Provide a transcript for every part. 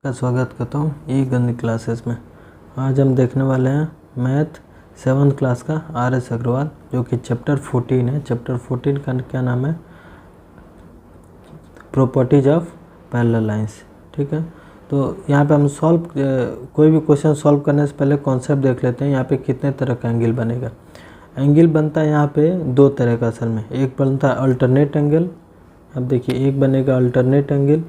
का स्वागत करता हूँ ई गणित क्लासेस में। आज हम देखने वाले हैं मैथ 7th क्लास का RS अग्रवाल, जो कि चैप्टर 14 है। चैप्टर 14 का क्या नाम है? Properties of parallel lines. ठीक है, तो यहाँ पे हम कोई भी क्वेश्चन सॉल्व करने से पहले कॉन्सेप्ट देख लेते हैं। यहाँ पे कितने तरह का एंगल बनेगा। एंगल बनता है यहाँ पे दो तरह का असल में। एक बनता है अल्टरनेट एंगल, अब देखिए एक बनेगा अल्टरनेट एंगल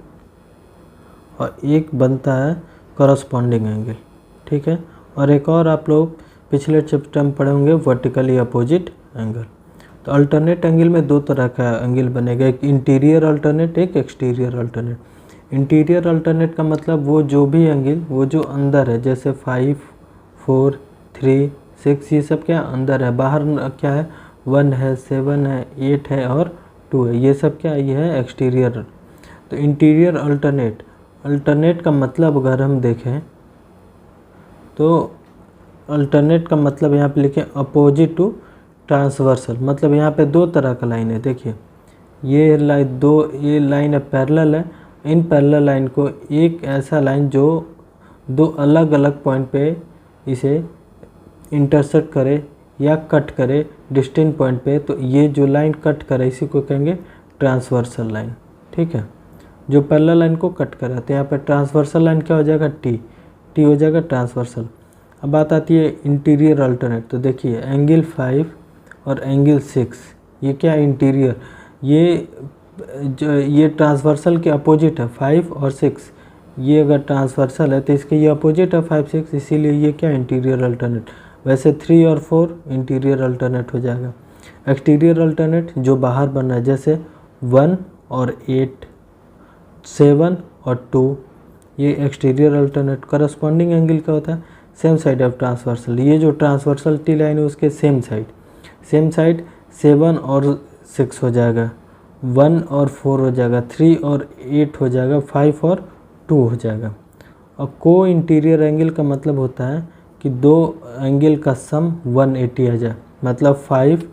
और एक बनता है कॉरस्पॉन्डिंग एंगल। ठीक है, और एक और आप लोग पिछले चैप्टर में पढ़े होंगे वर्टिकली अपोजिट एंगल। तो अल्टरनेट एंगल में दो तरह का एंगल बनेगा, एक इंटीरियर अल्टरनेट, एक एक्सटीरियर अल्टरनेट। इंटीरियर अल्टरनेट का मतलब वो जो भी एंगल वो जो अंदर है, जैसे 5, 4, 3, 6 ये सब क्या अंदर है, बाहर क्या है 1 है, 7 है, 8 है और 2 है, ये सब क्या ये है एक्सटीरियर। तो इंटीरियर अल्टरनेट का मतलब अगर हम देखें तो अल्टरनेट का मतलब यहाँ पे लिखें अपोजिट टू ट्रांसवर्सल। मतलब यहाँ पे दो तरह का लाइन है। देखिए ये लाइन है पैरेलल है। इन पैरेलल लाइन को एक ऐसा लाइन जो दो अलग अलग पॉइंट पे इसे इंटरसेक्ट करे या कट करे डिस्टिंक्ट पॉइंट पे, तो ये जो लाइन कट करे इसी को कहेंगे ट्रांसवर्सल लाइन। ठीक है, जो पैरेलल लाइन को कट करे। तो यहाँ पे ट्रांसवर्सल लाइन क्या हो जाएगा टी हो जाएगा ट्रांसवर्सल। अब बात आती है इंटीरियर अल्टरनेट। तो देखिए एंगल 5 और एंगल 6 ये क्या इंटीरियर, ये ट्रांसवर्सल के अपोजिट है 5 और 6। ये अगर ट्रांसवर्सल है तो इसके ये अपोजिट है 5, 6, इसीलिए ये क्या इंटीरियर अल्टरनेट। वैसे 3 और 4 इंटीरियर अल्टरनेट हो जाएगा। एक्सटीरियर अल्टरनेट जो बाहर बन रहा है, जैसे 1 और 8, 7 और 2, ये एक्सटीरियर अल्टरनेट। करस्पॉन्डिंग एंगल क्या होता है? Same side of transversal. ये जो ट्रांसवर्सल टी लाइन है उसके सेम साइड 7 और 6 हो जाएगा, 1 और 4 हो जाएगा, 3 और 8 हो जाएगा, 5 और 2 हो जाएगा। और को इंटीरियर एंगल का मतलब होता है कि दो एंगल का सम 180 आ जाए। मतलब 5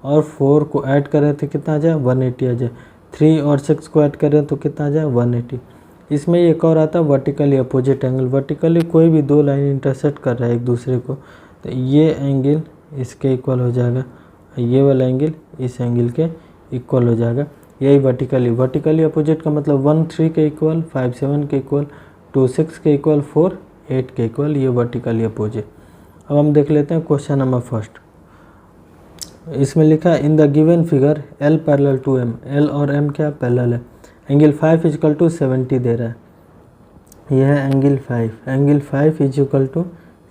और 4 को ऐड करें तो कितना आ जाए 180 आ जाए, 3 और 6 को ऐड करें तो कितना आ जाए 180। इसमें एक और आता है वर्टिकली अपोजिट एंगल। वर्टिकली कोई भी दो लाइन इंटरसेक्ट कर रहा है एक दूसरे को, तो ये एंगल इसके इक्वल हो जाएगा, ये वाला एंगल इस एंगल के इक्वल हो जाएगा। यही वर्टिकली अपोजिट का मतलब 1 3 के इक्वल, 5 7 के इक्वल, 2 6 के इक्वल, 4 8 के इक्वल, ये वर्टिकली अपोजिट। अब हम देख लेते हैं क्वेश्चन नंबर फर्स्ट। इसमें लिखा है in the given figure L parallel to M, L और M क्या पैरेलल है। एंगल 5 इक्वल टू 70 दे रहा है। यह है angle 5 is equal to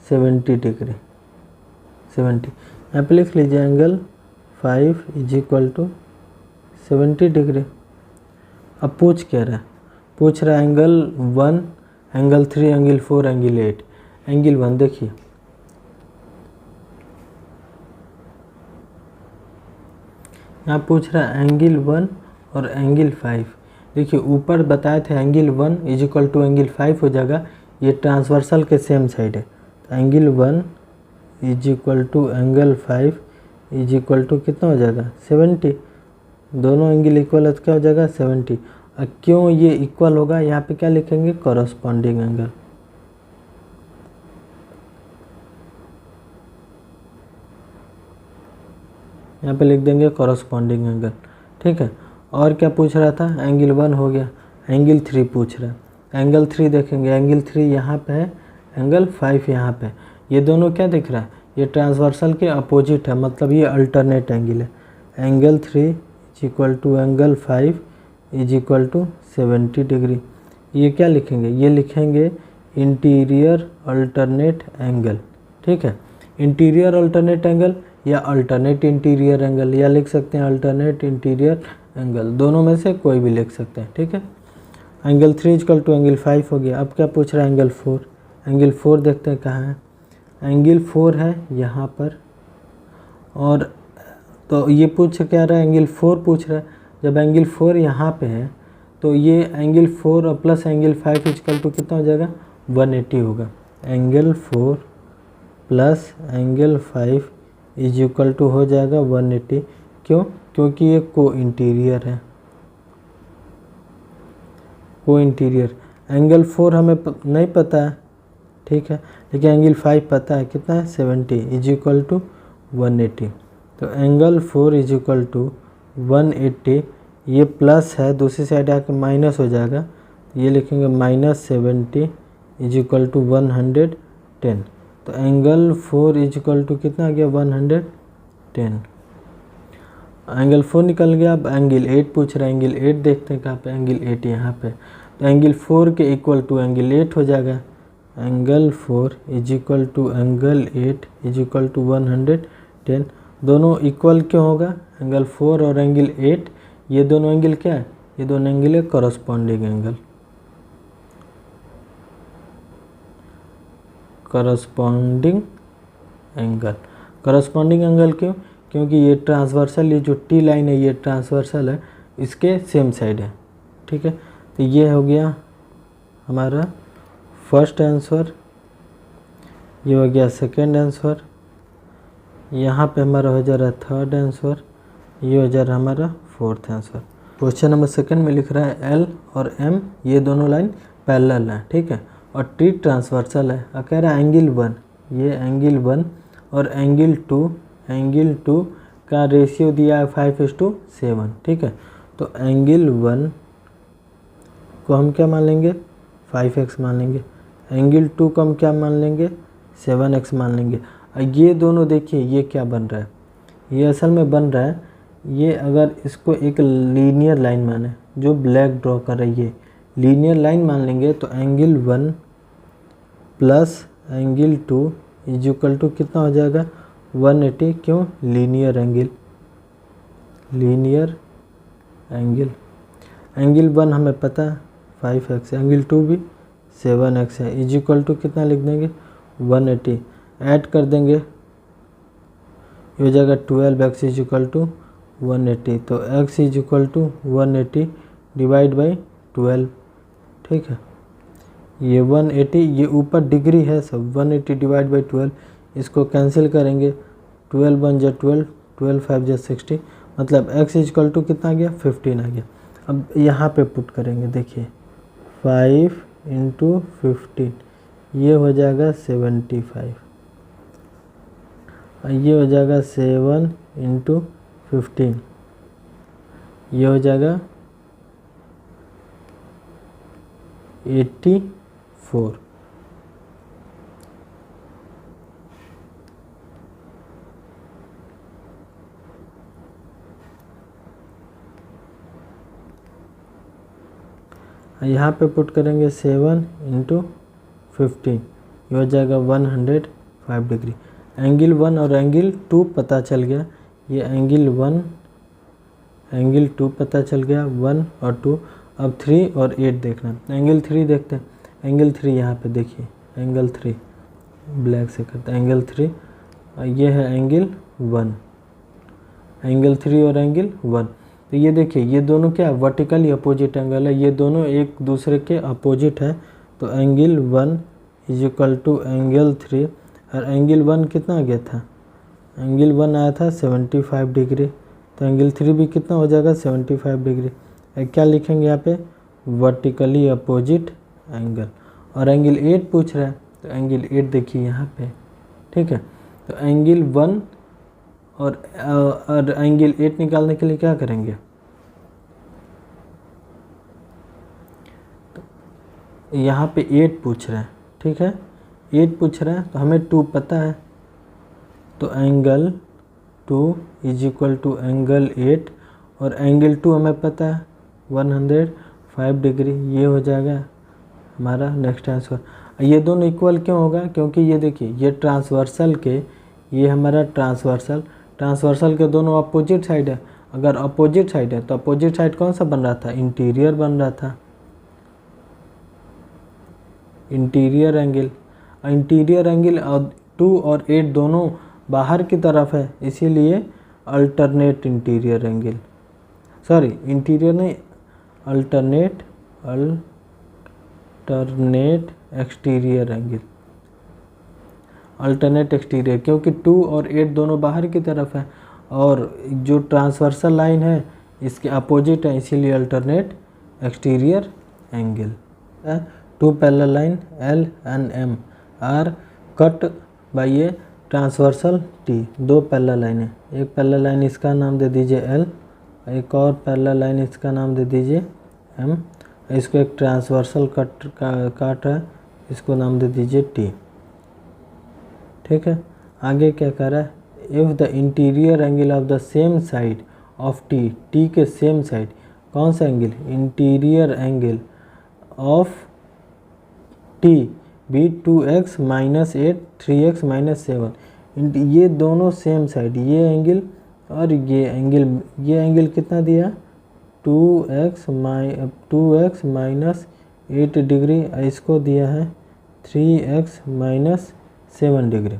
70 degree. 70 यहाँ पे लिख लीजिए angle 5 is equal to 70 degree. अब पूछ रहा है angle 1, angle 3, angle 4, angle 8। Angle 1 देखिए, यहाँ पूछ रहा है एंगल 1 और एंगल 5। देखिए ऊपर बताए थे angle 1 is equal to angle 5 हो जाएगा, ये ट्रांसवर्सल के सेम साइड है। तो angle 1 is equal to angle 5 is equal to कितना हो जाएगा 70। दोनों एंगल इक्वल है तो क्या हो जाएगा 70। और क्यों ये इक्वल होगा, यहाँ पे क्या लिखेंगे कॉरस्पॉन्डिंग एंगल। यहाँ पे लिख देंगे कॉरस्पॉन्डिंग एंगल। ठीक है, और क्या पूछ रहा था, एंगल 1 हो गया, एंगल 3 पूछ रहा है। एंगल 3 देखेंगे, एंगल 3 यहाँ पे है, एंगल 5 यहाँ पे। ये दोनों क्या दिख रहा है, ये ट्रांसवर्सल के अपोजिट है, मतलब ये अल्टरनेट एंगल है। Angle 3 is equal to angle 5 is equal to 70 degree. ये क्या लिखेंगे, ये लिखेंगे इंटीरियर अल्टरनेट एंगल। ठीक है, इंटीरियर अल्टरनेट एंगल या अल्टरनेट इंटीरियर एंगल, या लिख सकते हैं अल्टरनेट इंटीरियर एंगल, दोनों में से कोई भी लिख सकते हैं। ठीक है, एंगल 3 इक्वल टू एंगल 5 हो गया। अब क्या पूछ रहा है एंगल 4। एंगल 4 देखते हैं कहाँ है, एंगल 4 है यहाँ पर। और तो ये पूछ क्या रहा है, एंगल 4 पूछ रहा है। जब एंगल 4 यहाँ पे है तो ये एंगल 4 और प्लस एंगल 5 इक्वल टू कितना हो जाएगा 180 होगा। Angle 4 plus angle 5 is equal to हो जाएगा 180। क्यों? क्योंकि ये को इंटीरियर है। को इंटीरियर एंगल 4 हमें नहीं पता है, ठीक है, लेकिन एंगल 5 पता है, कितना है 70 इज इक्वल टू 180। तो एंगल 4 इज इक्वल टू 180, ये प्लस है, दूसरी साइड आके माइनस हो जाएगा, ये लिखेंगे -70 इज इक्वल टू 110। तो एंगल 4 इज इक्वल टू कितना आ गया 110। एंगल 4 निकल गया। अब एंगल 8 पूछ रहा है, एंगल 8 देखते हैं कहाँ पे, एंगल 8 यहाँ पे। तो एंगल 4 के इक्वल टू एंगल 8 हो जाएगा। Angle 4 is equal to angle 8 is equal to 110। दोनों इक्वल क्यों होगा, एंगल 4 और एंगल 8 ये दोनों एंगल क्या है, ये दोनों एंगल है corresponding angle, corresponding angle. Corresponding angle क्यों, क्योंकि ये ट्रांसवर्सल, ये जो टी लाइन है ये ट्रांसवर्सल है, इसके सेम साइड है, ठीक है। तो ये हो गया हमारा फर्स्ट आंसर, ये हो गया सेकंड आंसर, यहाँ पे हमारा हो जा रहा है थर्ड आंसर, ये हो जा रहा है हमारा fourth answer. Question number second में लिख रहा है एल और एम ये दोनों लाइन पैरेलल है, ठीक है, और टी ट्रांसवर्सल है। और कह रहा है एंगल 1, ये एंगल 1 और एंगल 2 का रेशियो दिया है 5:7, ठीक है। तो एंगल 1 को हम क्या मान लेंगे 5x मान लेंगे, एंगल 2 को हम क्या मान लेंगे 7x मान लेंगे। और ये दोनों देखिए ये क्या बन रहा है, ये असल में बन रहा है, ये अगर इसको एक लीनियर लाइन माने, जो ब्लैक ड्रॉ कर रही है लीनियर लाइन मान लेंगे, तो angle 1 plus angle 2 is equal to कितना हो जाएगा 180। क्यों, linear angle, linear angle. Angle 1 हमें पता है 5x, एंगल 2 भी 7x है, इज इक्वल टू कितना लिख देंगे 180, ऐड कर देंगे, ये हो जाएगा 12x इज इक्वल टू 180। तो x is equal to 180 divide by 12, ठीक है। ये 180, ये ऊपर डिग्री है सब, 180 डिवाइड बाई 12, इसको कैंसिल करेंगे, 12 1 जा 12, 12 5 जा 60, मतलब x इज इक्वल टू कितना आ गया 15 आ गया। अब यहाँ पे पुट करेंगे, देखिए 5 × 15 ये हो जाएगा 75, और ये हो जाएगा 7 × 15 ये हो जाएगा 84। यहाँ पे पुट करेंगे 7 × 15 ये हो जाएगा 105 डिग्री। एंगल 1 और एंगल 2 पता चल गया, ये एंगल 1 एंगल 2 पता चल गया 1 और 2। अब 3 और 8 देखना, एंगल 3 देखते हैं। एंगल 3 यहाँ पे देखिए, एंगल 3 ब्लैक से करते हैं, एंगल 3 ये है एंगल 1, एंगल 3 और एंगल 1। तो ये देखिए ये दोनों क्या वर्टिकली अपोजिट एंगल है, ये दोनों एक दूसरे के अपोजिट है। तो angle 1 is equal to angle 3, और एंगल 1 कितना आ गया था, एंगल 1 आया था 75 डिग्री, तो एंगल 3 भी कितना हो जाएगा 75 डिग्री। क्या लिखेंगे यहाँ पे वर्टिकली अपोजिट एंगल। और एंगल 8 पूछ रहा है, तो एंगल 8 देखिए यहाँ पे, ठीक है। तो एंगल 1 और एंगल 8 निकालने के लिए क्या करेंगे, तो यहाँ पे 8 पूछ रहा है, ठीक है, 8 पूछ रहा है, तो हमें 2 पता है, तो angle 2 is equal to angle 8, और एंगल 2 हमें पता है 105 डिग्री, ये हो जाएगा हमारा नेक्स्ट आंसर। ये दोनों इक्वल क्यों होगा, क्योंकि ये देखिए ये ट्रांसवर्सल के, ये हमारा ट्रांसवर्सल के दोनों अपोजिट साइड है। अगर अपोजिट साइड है तो अपोजिट साइड कौन सा बन रहा था, इंटीरियर बन रहा था, इंटीरियर एंगल। इंटीरियर एंगल 2 और 8 दोनों बाहर की तरफ है, इसीलिए alternate interior angle, sorry interior नहीं, alternate exterior angle, alternate exterior, क्योंकि 2 और 8 दोनों बाहर की तरफ है, और जो ट्रांसवर्सल लाइन है इसके अपोजिट है, इसीलिए alternate exterior angle. Two parallel line L and M are cut by a transversal T। दो पैरेलल लाइन है, एक पैरेलल लाइन इसका नाम दे दीजिए L, एक और पैरेलल लाइन इसका नाम दे दीजिए M। इसको एक ट्रांसवर्सल काट है, इसको नाम दे दीजिए T। ठीक है, आगे क्या कह रहा है, if the interior angle of the same side of T, T के सेम साइड, कौन सा angle, interior angle of T be 2x minus 8 3x minus 7, ये दोनों सेम साइड, ये एंगल और ये एंगल कितना दिया 2x माइनस 8 डिग्री, इसको दिया है 3x माइनस 7 डिग्री।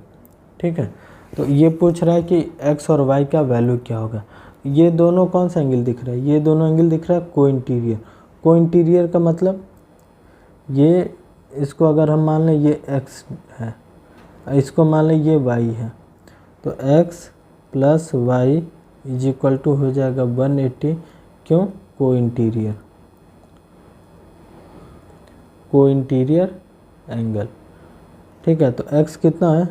ठीक है, तो ये पूछ रहा है कि x और y का वैल्यू क्या होगा। ये दोनों कौन सा एंगल दिख रहा है, ये दोनों एंगल दिख रहा है को इंटीरियर। को इंटीरियर का मतलब ये, इसको अगर हम मान लें ये x है, इसको मान लें ये y है, तो x plus Y is equal to हो जाएगा 180। क्यों, को इंटीरियर एंगल। ठीक है, तो x कितना है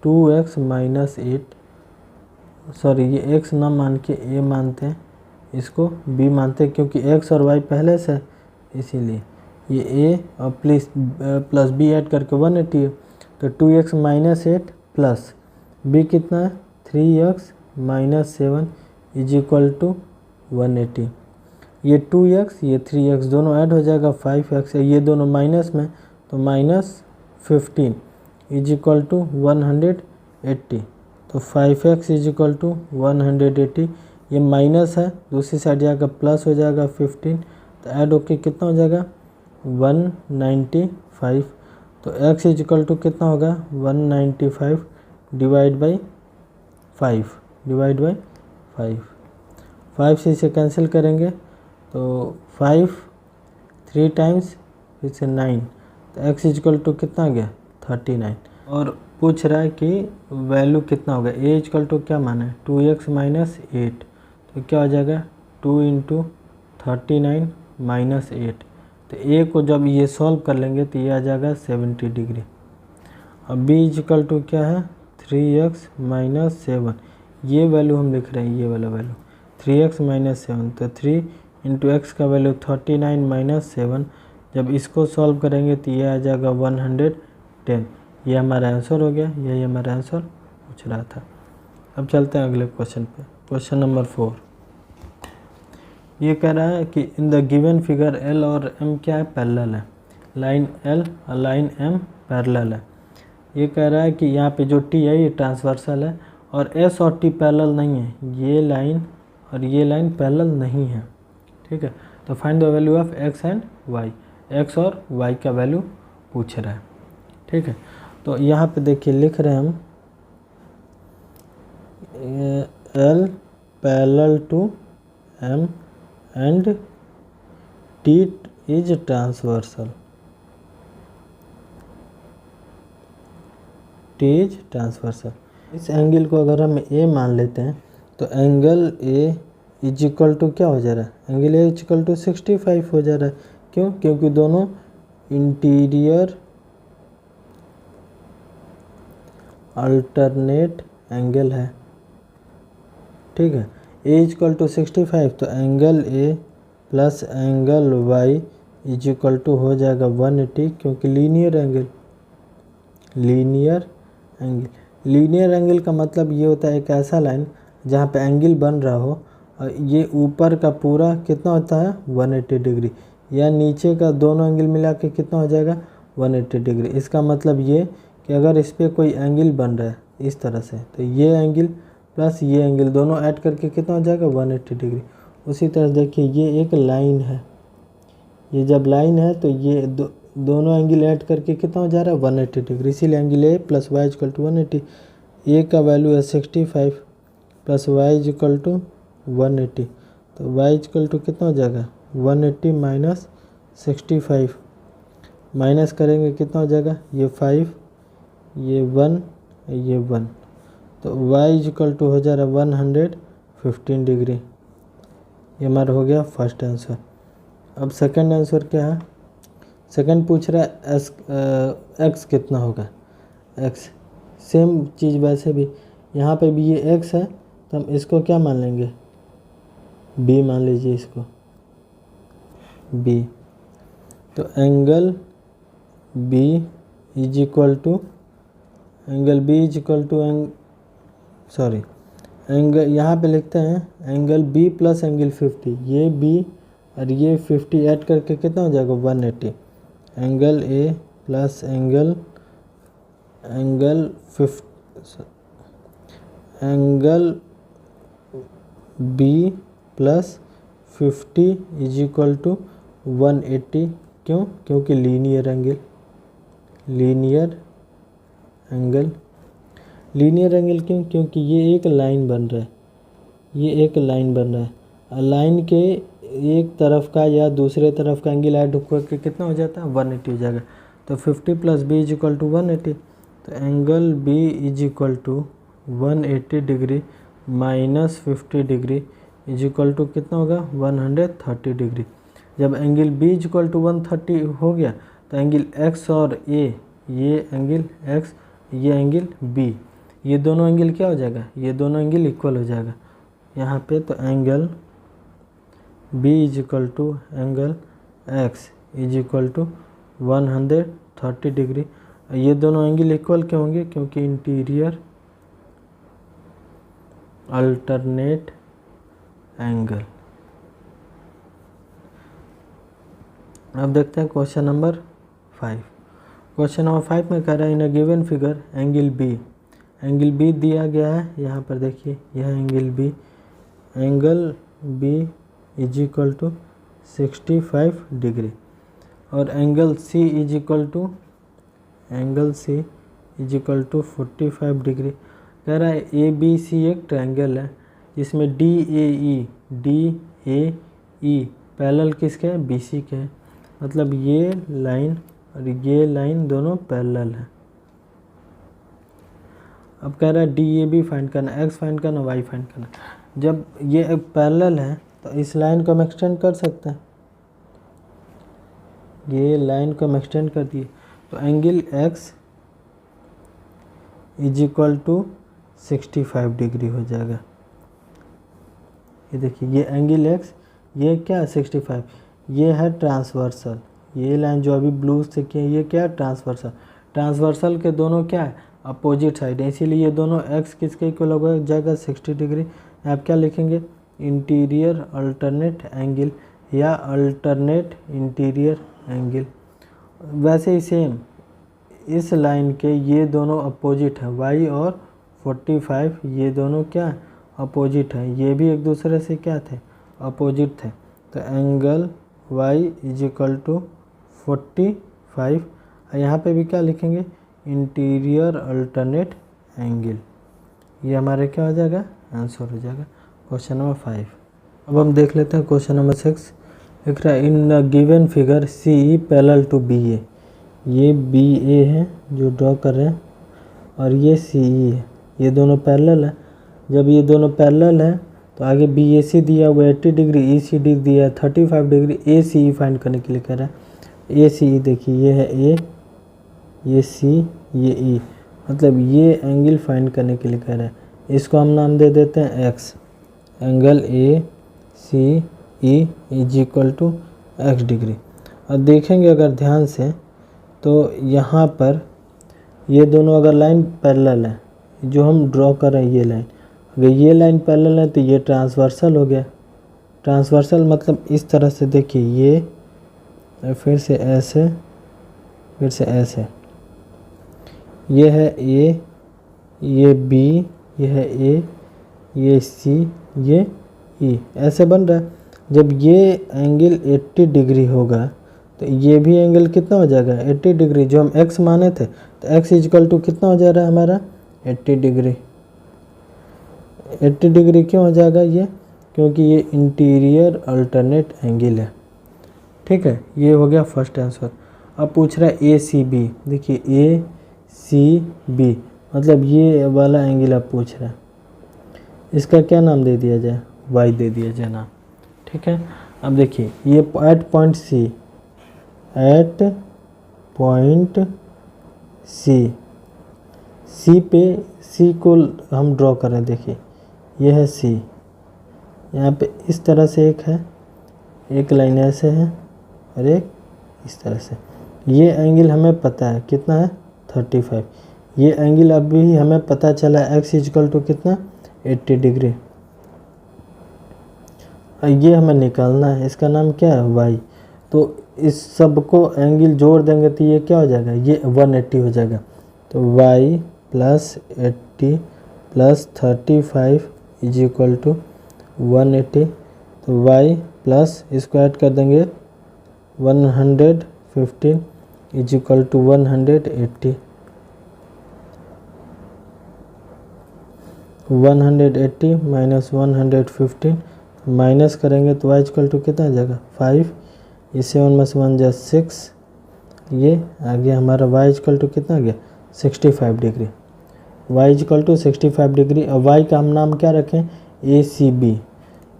2x माइनस 8, सॉरी ये x ना मान के a मानते हैं, इसको b मानते हैं क्योंकि x और y पहले से, इसीलिए ये a और प्लस b ऐड करके 180 है। तो 2x माइनस 8 प्लस b कितना है 3x minus 7 is equal to 180। ये 2x ये 3x दोनों ऐड हो जाएगा 5x, ये दोनों माइनस में, तो माइनस 15 इज इक्वल टू 180। तो 5x इज इक्वल टू 180, ये माइनस है, दूसरी साइड जाएगा प्लस हो जाएगा 15, तो ऐड होके कितना हो जाएगा 195। तो x इज इक्वल टू कितना होगा 195 डिवाइड बाई 5, 5 से इसे कैंसिल करेंगे तो 5 3 टाइम्स फिर से 9, तो x इज इक्वल टू कितना आ गया 39। और पूछ रहा है कि वैल्यू कितना होगा, a इज इक्वल टू क्या माना है 2x माइनस 8, तो क्या हो जाएगा 2 इंटू 39 माइनस 8। तो a को जब ये सॉल्व कर लेंगे तो ये आ जाएगा 70 डिग्री। अब b इज इक्वल टू क्या है 3x माइनस 7, ये वैल्यू हम लिख रहे हैं, ये वाला वैल्यू 3x माइनस 7, तो 3 इंटू एक्स का वैल्यू 39 माइनस 7, जब इसको सॉल्व करेंगे तो ये आ जाएगा 110। ये हमारा आंसर हो गया, यही हमारा आंसर पूछ रहा था। अब चलते हैं अगले क्वेश्चन पे, क्वेश्चन नंबर 4। ये कह रहा है कि इन द गिवन फिगर L और M क्या है, पैरेलल है, लाइन L और लाइन M पैरेलल है। ये कह रहा है कि यहाँ पे जो T है ये ट्रांसवर्सल है और S और T पैरेलल नहीं है, ये लाइन और ये लाइन पैरेलल नहीं है। ठीक है, तो find the value of x and y, x और y का वैल्यू पूछ रहा है। ठीक है, तो यहाँ पे देखिए लिख रहे हैं हम L parallel to M and T is transversal, T is transversal. इस एंगल को अगर हम A मान लेते हैं तो angle A is equal to क्या हो जा रहा है, angle A is equal to 65 हो जा रहा है। क्यों, क्योंकि दोनों इंटीरियर अल्टरनेट एंगल है। ठीक है, A इज इक्वल टू 65, तो angle A plus angle Y is equal to हो जाएगा 180, क्योंकि लीनियर एंगल का मतलब ये होता है एक ऐसा लाइन जहाँ पे एंगल बन रहा हो और ये ऊपर का पूरा कितना होता है 180 डिग्री, या नीचे का दोनों एंगल मिला के कितना हो जाएगा 180 डिग्री। इसका मतलब ये कि अगर इस पर कोई एंगल बन रहा है इस तरह से, तो ये एंगल प्लस ये एंगल दोनों ऐड करके कितना हो जाएगा 180 डिग्री। उसी तरह देखिए ये एक लाइन है, ये जब लाइन है तो ये दोनों एंगल ऐड करके कितना हो जा रहा है 180 डिग्री, इसीलिए angle A plus Y equal to 180। A का वैल्यू है 65 प्लस वाई इक्वल टू 180, तो y इक्वल टू कितना हो जाएगा 180 माइनस 65, माइनस करेंगे कितना हो जाएगा ये 5 ये 1 ये 1, तो y इक्वल टू हो जा रहा है 115 डिग्री। ये हमारा हो गया फर्स्ट आंसर। अब सेकंड आंसर क्या है, सेकंड पूछ रहा है एक्स कितना होगा, एक्स सेम चीज़ वैसे भी यहाँ पे भी ये एक्स है तो हम इसको क्या मान लेंगे, बी मान लीजिए इसको बी। तो angle B is equal to angle यहाँ पे लिखते हैं एंगल बी प्लस एंगल 50, ये बी और ये 50 ऐड करके कितना हो जाएगा 180। Angle A plus angle B plus 50 is equal to 180। क्यों? क्योंकि लीनियर एंगल क्यों? क्योंकि ये एक लाइन बन रहा है, लाइन के एक तरफ का या दूसरे तरफ का एंगल ऐड करके कितना हो जाता है 180 हो जाएगा। तो 50 plus B is equal to 180। तो angle B is equal to 180 degree minus 50 degree is equal to कितना होगा 130 डिग्री। जब angle B is equal to 130 हो गया तो एंगल एक्स और ए, ये एंगल एक्स ये एंगल बी, ये दोनों एंगल क्या हो जाएगा, ये दोनों एंगल इक्वल हो जाएगा यहाँ पे। तो angle B is equal to angle X is equal to 130 degree. ये दोनों एंगल इक्वल क्यों होंगे? क्योंकि इंटीरियर अल्टरनेट एंगल। अब देखते हैं क्वेश्चन नंबर 5। क्वेश्चन नंबर 5 में कह रहा है in a given figure angle B दिया गया है, यहाँ पर देखिए यह angle B is equal to 65 degree और angle C is equal to 45 degree. कह रहा है ए बी सी एक ट्रायंगल है जिसमें डी ए ई पैरेलल किसके हैं, बी सी के हैं। मतलब ये लाइन और ये लाइन दोनों पैरेलल है। अब कह रहा है डी ए बी फाइंड करना, एक्स फाइंड करना, वाई फाइंड करना। जब ये एक पैरेलल है तो इस लाइन को हम एक्सटेंड कर सकते हैं, ये लाइन को हम एक्सटेंड कर दिए तो angle X is equal to 65 degree हो जाएगा। ये देखिए ये एंगल एक्स, ये क्या है 65, ये है ट्रांसवर्सल। ये लाइन जो अभी ब्लू से की है ये क्या है ट्रांसवर्सल के दोनों क्या है अपोजिट साइड है, इसीलिए ये दोनों एक्स किसके इक्वल हो जाएगा 60 डिग्री। आप क्या लिखेंगे इंटीरियर अल्टरनेट एंगल या अल्टरनेट इंटीरियर एंगल। वैसे ही सेम इस लाइन के ये दोनों अपोजिट है, y और 45 ये दोनों क्या अपोजिट है, ये भी एक दूसरे से क्या थे अपोजिट थे। तो angle y is equal to 45, यहाँ पे भी क्या लिखेंगे इंटीरियर अल्टरनेट एंगल। ये हमारे क्या हो जाएगा आंसर हो जाएगा क्वेश्चन नंबर 5। अब हम देख लेते हैं क्वेश्चन नंबर 6। लिख रहा है in the given figure C parallel to B A. ये बी ए है जो ड्रॉ कर रहे हैं और ये सी ई है, ये दोनों पैरेलल है। जब ये दोनों पैरेलल है तो आगे बी ए सी दिया हुआ 80 डिग्री, ई सी डी दिया है 35 डिग्री, ए सी ई फाइंड करने के लिए कह रहा है। ए सी ई देखिए ये है ए, ये सी, ये ई, मतलब ये एंगल फाइंड करने के लिए कह रहा है। इसको हम नाम दे देते हैं X. Angle A C E is equal to X degree. और देखेंगे अगर ध्यान से तो यहाँ पर ये दोनों अगर लाइन पैरेलल है, जो हम ड्रॉ कर रहे हैं ये लाइन, अगर ये लाइन पैरेलल है तो ये ट्रांसवर्सल हो गया। ट्रांसवर्सल मतलब इस तरह से देखिए ये फिर से ऐसे, फिर से ऐसे, ये है ए, ये बी, ये है ए, ये सी, ये ई, ऐसे बन रहा है। जब ये एंगल 80 डिग्री होगा तो ये भी एंगल कितना हो जाएगा 80 डिग्री, जो हम x माने थे। तो x इक्वल टू कितना हो जा रहा है हमारा 80 डिग्री। 80 डिग्री क्यों हो जाएगा ये, क्योंकि ये इंटीरियर अल्टरनेट एंगल है। ठीक है, ये हो गया फर्स्ट आंसर। अब पूछ रहा है ए सी बी। देखिए ए सी बी मतलब ये वाला एंगल आप पूछ रहा है, इसका क्या नाम दे दिया जाए y दे दिया जाए नाम। ठीक है, अब देखिए ये at point C, at point C, C पे, सी को हम ड्रॉ करें, देखिए ये है सी, यहाँ पे इस तरह से एक है, एक लाइन ऐसे है और एक इस तरह से। ये एंगल हमें पता है कितना है 35। ये एंगल अभी हमें पता चला x इक्वल टू कितना 80 डिग्री। ये हमें निकालना है, इसका नाम क्या है y। तो इस सब को एंगल जोड़ देंगे तो ये क्या हो जाएगा, ये 180 हो जाएगा। तो y plus 80 plus 35 is equal to 180। तो y प्लस इसको ऐड कर देंगे 115 is equal to 180। 180 minus 115 minus करेंगे तो y इक्वल टू कितना आ जाएगा 5। ये 7 में से 1 जा 6, ये आ गया हमारा y इक्वल टू कितना आ गया 65 degree. y equal to 65 degree. और y का हम नाम क्या रखें ACB।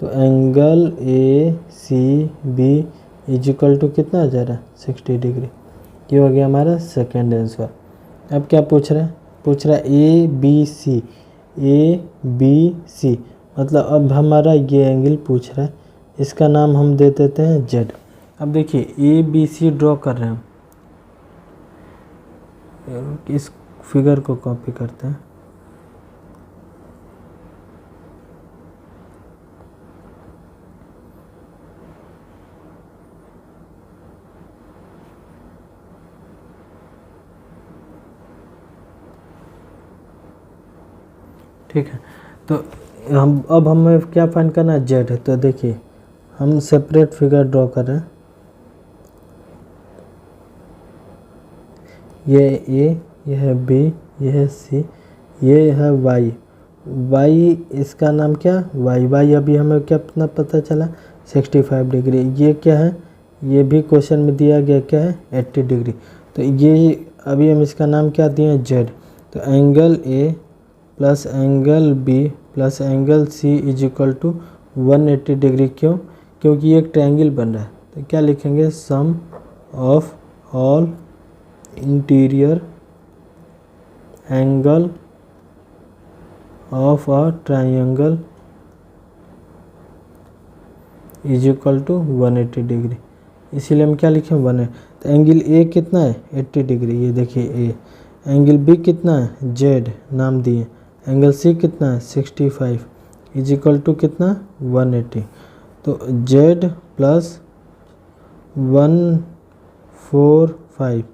तो angle ACB is equal to कितना आ जा रहा है 60 डिग्री। ये हो गया हमारा सेकेंड आंसर। अब क्या पूछ रहा है, पूछ रहा है ABC, ABC मतलब अब हमारा ये एंगल पूछ रहा है, इसका नाम हम दे देते हैं Z। अब देखिए ABC ड्रॉ कर रहे हैं हम, इस फिगर को कॉपी करते हैं। ठीक है, तो अब हमें क्या फाइंड करना है Z है। तो देखिए हम सेपरेट फिगर ड्रॉ कर रहे हैं, ये A, ये है B, ये है C, ये है Y। Y इसका नाम क्या Y अभी हमें क्या पता चला 65 डिग्री। ये क्या है, ये भी क्वेश्चन में दिया गया क्या है 80 डिग्री। तो ये अभी हम इसका नाम क्या दिए हैं Z। तो angle A plus angle B plus angle C is equal to 180 degree. क्यों, क्योंकि ये एक ट्रायंगल बन रहा है। तो क्या लिखेंगे sum of all interior angle of a triangle is equal to 180 degree. इसीलिए हम क्या लिखें 1। तो एंगल A कितना है 80 डिग्री, ये देखिए A। एंगल B कितना है Z नाम दिए। एंगल C कितना है 65 इज इक्वल टू कितना 180। तो Z प्लस 145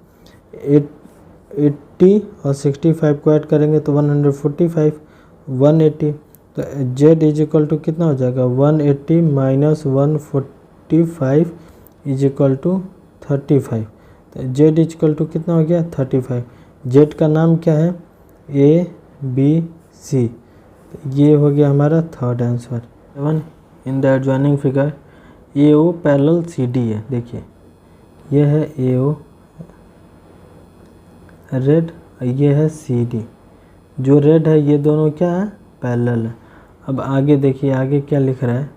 80 और 65 को ऐड करेंगे तो 145 180। तो Z इज इक्वल टू कितना हो जाएगा 180 माइनस 145 इज इक्वल टू 35। तो Z इज इक्वल टू कितना हो गया 35। Z का नाम क्या है ABC। तो ये हो गया हमारा third answer. 7 in the adjoining figure AO parallel CD है। देखिए ये है AO रेड, ये है CD। जो रेड है ये दोनों क्या है पैरेलल है। अब आगे देखिए आगे क्या लिख रहा है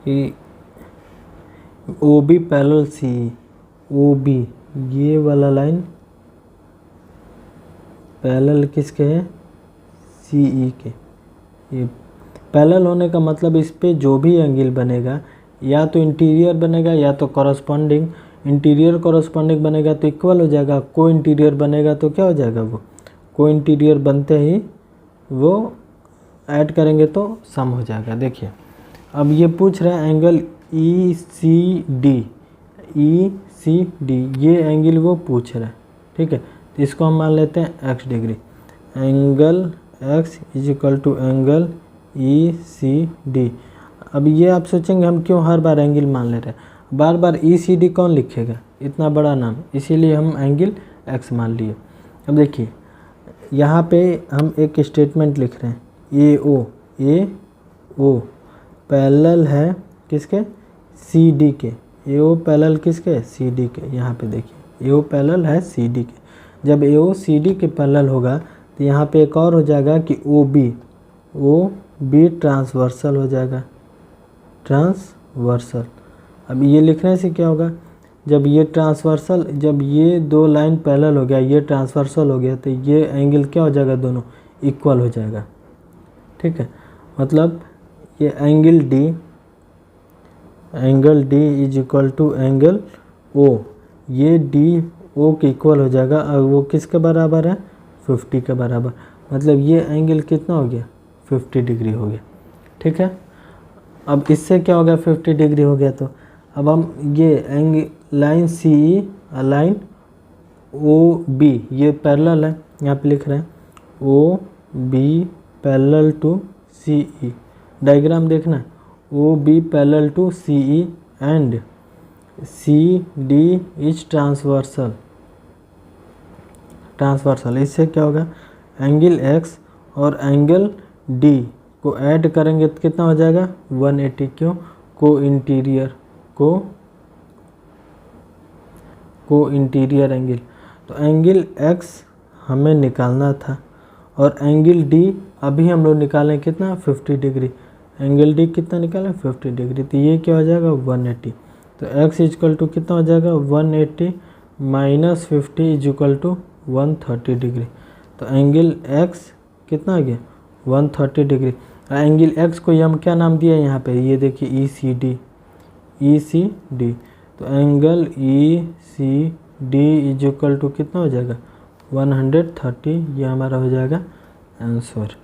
कि OB पैरेलल CE। OB ये वाला लाइन पैरेलल किसके है CE के। ये पैरेलल होने का मतलब इस पे जो भी एंगल बनेगा या तो इंटीरियर बनेगा या तो कॉरस्पॉन्डिंग। इंटीरियर कॉरस्पॉन्डिंग बनेगा तो इक्वल हो जाएगा, को इंटीरियर बनेगा तो क्या हो जाएगा वो को इंटीरियर बनते ही वो ऐड करेंगे तो सम हो जाएगा। देखिए अब ये पूछ रहा है एंगल ECD, ये एंगल वो पूछ रहा है। ठीक है, तो इसको हम मान लेते हैं x degree. Angle x is equal to angle ECD। अब ये आप सोचेंगे हम क्यों हर बार एंगल मान ले रहे हैं, बार बार ECD कौन लिखेगा इतना बड़ा नाम, इसीलिए हम एंगल x मान लिए। अब देखिए यहाँ पे हम एक स्टेटमेंट लिख रहे हैं AO पैरेलल है किसके CD के। AO पैरेलल किसके CD के। यहाँ पे देखिए AO पैरेलल है CD के। जब AO CD के पैरेलल होगा तो यहाँ पे एक और हो जाएगा कि OB ट्रांसवर्सल हो जाएगा, ट्रांसवर्सल। अब ये लिखने से क्या होगा, जब ये ट्रांसवर्सल, जब ये दो लाइन पैरेलल हो गया, ये ट्रांसवर्सल हो गया, तो ये एंगल क्या हो जाएगा, दोनों इक्वल हो जाएगा। ठीक है, मतलब ये angle D is equal to angle O, ये डी ओ के इक्वल हो जाएगा। और वो किसके बराबर है, 50 के बराबर। मतलब ये एंगल कितना हो गया, 50 डिग्री हो गया। ठीक है, अब इससे क्या हो गया, 50 डिग्री हो गया। तो अब हम ये लाइन सी ई और लाइन ओ बी ये पैरेलल है, यहाँ पे लिख रहे हैं O B parallel to C E. Diagram देखना है, O B parallel to C E and C D is transversal. इससे क्या होगा, एंगल एक्स और एंगल डी को ऐड करेंगे तो कितना हो जाएगा, 180। क्यों, को इंटीरियर एंगल। तो एंगल एक्स हमें निकालना था और एंगल डी अभी हम लोग निकालें कितना, 50 डिग्री। एंगल डी कितना निकालें, 50 डिग्री। तो ये क्या हो जाएगा, 180। तो एक्स इजकल टू कितना हो जाएगा, 180 माइनस 50 इजकल टू 130 डिग्री। तो एंगल एक्स कितना आ गया, 130 डिग्री। एंगल एक्स को हम क्या नाम दिया यहाँ पे, ये देखिए ई सी डी। तो angle E C D is equal to कितना हो जाएगा, 130। ये हमारा हो जाएगा आंसर।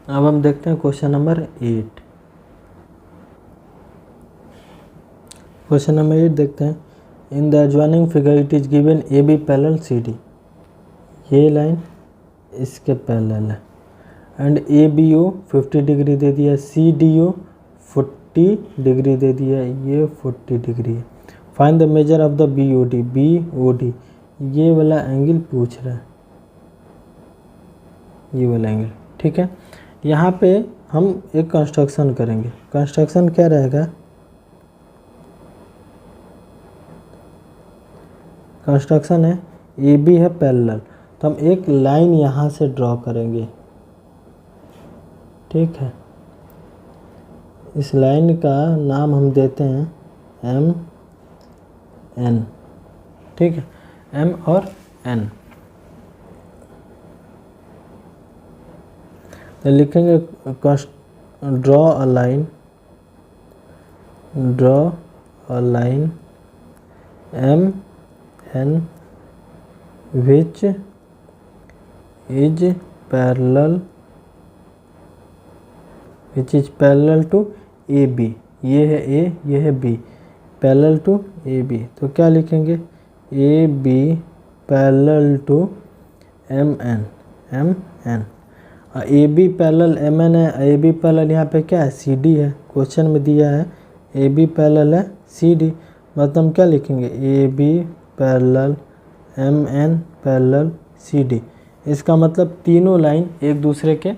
अब हम देखते हैं क्वेश्चन नंबर 8। क्वेश्चन नंबर 8 देखते हैं। In the adjoining figure it is given A B parallel C D. ये लाइन इसके पैरेलल है and A B O 50 degree दे दिया, सी डी ओ 40 डिग्री दे दिया, ये 40 डिग्री है। Find the measure of the B O D. ये वाला एंगल पूछ रहा है, ये वाला एंगल। ठीक है, यहाँ पे हम एक कंस्ट्रक्शन करेंगे। कंस्ट्रक्शन क्या रहेगा, कंस्ट्रक्शन है ए बी है पैरेलल, तो हम एक लाइन यहाँ से ड्रॉ करेंगे। ठीक है, इस लाइन का नाम हम देते हैं एम एन। ठीक है, एम और एन। तो लिखेंगे draw a line M N which is parallel to A B. ये है ए, ये है B, parallel to A B. तो क्या लिखेंगे, A B parallel to M N. A B parallel M N है, ए बी पैरेलल यहाँ पे क्या है, सी डी है। क्वेश्चन में दिया है ए बी पैरेलल है सी डी, मतलब हम क्या लिखेंगे, A B parallel M N parallel C D. इसका मतलब तीनों लाइन एक दूसरे के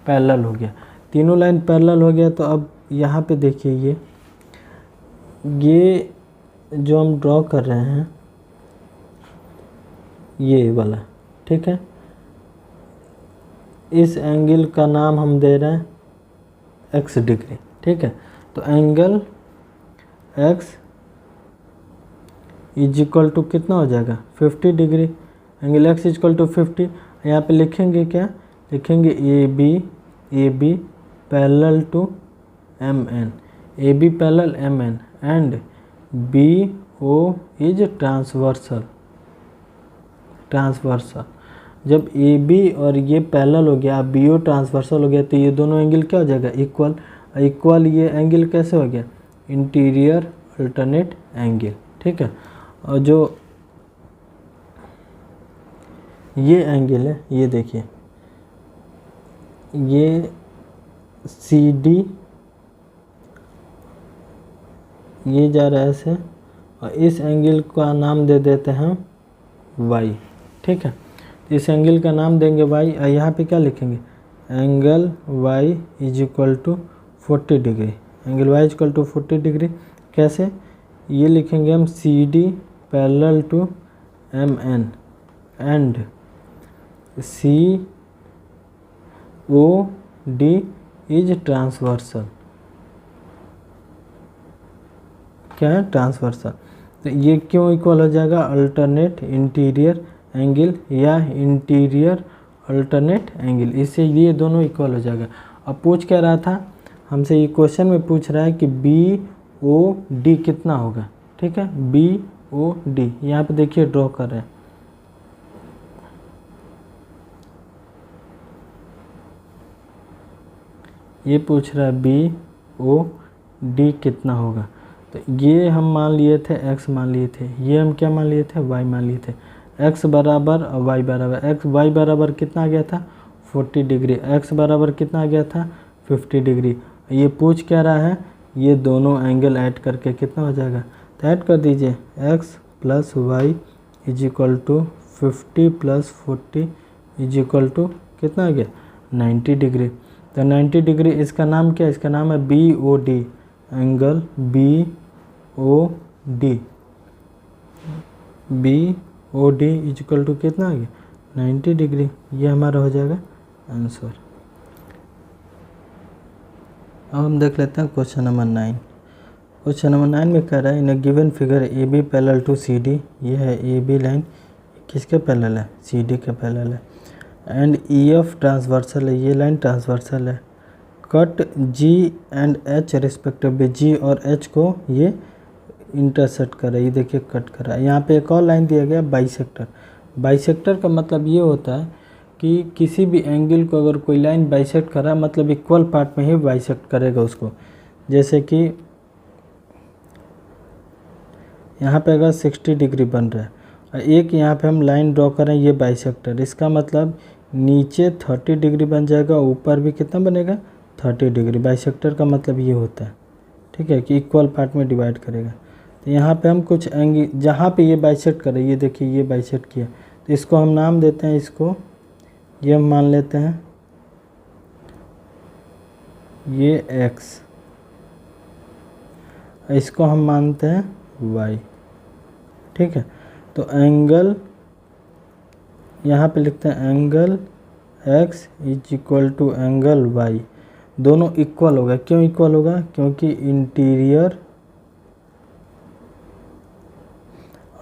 पैरेलल हो गया। तीनों लाइन पैरेलल हो गया। तो अब यहाँ पे देखिए ये जो हम ड्रॉ कर रहे हैं ये वाला, ठीक है, इस एंगल का नाम हम दे रहे हैं x डिग्री। ठीक है, तो angle x is equal to कितना हो जाएगा, 50 degree. Angle x is equal to 50। यहाँ पे लिखेंगे क्या, लिखेंगे A B parallel to M N, A B parallel M N and B O is transversal. जब ए बी और ये पैरेलल हो गया, बी ओ ट्रांसवर्सल हो गया, तो ये दोनों एंगल क्या हो जाएगा, इक्वल। ये एंगल कैसे हो गया, इंटीरियर अल्टरनेट एंगल। ठीक है, और जो ये एंगल है, ये देखिए, ये सी डी ये जा रहा है ऐसे, और इस एंगल का नाम दे देते हैं वाई। ठीक है, इस एंगल का नाम देंगे वाई, और यहाँ पे क्या लिखेंगे, angle Y is equal to 40 degree. Angle Y is equal to 40 degree कैसे, ये लिखेंगे हम C D parallel to M N and C O D is transversal. क्या है? ट्रांसवर्सल। तो ये क्यों इक्वल हो जाएगा? अल्टरनेट इंटीरियर एंगल या इंटीरियर अल्टरनेट एंगल, इससे ये दोनों इक्वल हो जाएगा। अब पूछ क्या रहा था हमसे, ये क्वेश्चन में पूछ रहा है कि बी ओ डी कितना होगा। ठीक है, बी ओ डी यहाँ पे देखिए ड्रॉ कर रहे हैं। ये पूछ रहा है बी ओ डी कितना होगा। तो ये हम मान लिए थे x मान लिए थे, ये हम क्या मान लिए थे? y मान लिए थे। x बराबर और y बराबर, y बराबर कितना आ गया था? 40 डिग्री। x बराबर कितना आ गया था? 50 डिग्री। ये पूछ क्या रहा है? ये दोनों एंगल ऐड करके कितना हो जाएगा? तो ऐड कर दीजिए, x plus Y is equal to 50 plus 40 is equal to कितना आ गया? 90 डिग्री। तो 90 डिग्री इसका नाम क्या है? इसका नाम है B O D, angle B O D. B O D is equal to कितना आ गया? 90 डिग्री। ये हमारा हो जाएगा आंसर। अब हम देख लेते हैं क्वेश्चन नंबर 9। क्वेश्चन नंबर 9 में कह रहा है in a given figure A B parallel to C D. ये है ए बी लाइन, किसके पैरेलल है? सी डी के पैरेलल है। एंड ई एफ ट्रांसवर्सल है, ये लाइन ट्रांसवर्सल है। Cut G and H respectively, G और एच को ये इंटरसेक्ट कर रहा है, ये देखिए कट कर रहा है। यहाँ पे एक और लाइन दिया गया बाइसेक्टर। बाइसेक्टर का मतलब ये होता है कि किसी भी एंगल को अगर कोई लाइन बाइसेक्ट कर रहा है मतलब इक्वल पार्ट में ही बाइसेक्ट करेगा उसको। जैसे कि यहाँ पे अगर 60 डिग्री बन रहा है और एक यहाँ पे हम लाइन ड्रॉ करें, ये बाइसेक्टर, इसका मतलब नीचे 30 डिग्री बन जाएगा, ऊपर भी कितना बनेगा? 30 डिग्री। बाइसेक्टर का मतलब ये होता है, ठीक है, कि इक्वल पार्ट में डिवाइड करेगा। तो यहाँ पे हम कुछ एंगल, जहाँ पे ये बाइसेक्ट करे, ये देखिए ये बाइसेक्ट किया, तो इसको हम नाम देते हैं, इसको ये हम मान लेते हैं ये x, इसको हम मानते हैं y। ठीक है, तो एंगल यहाँ पे लिखते हैं angle x is equal to angle y। दोनों इक्वल होगा। क्यों इक्वल होगा? क्योंकि interior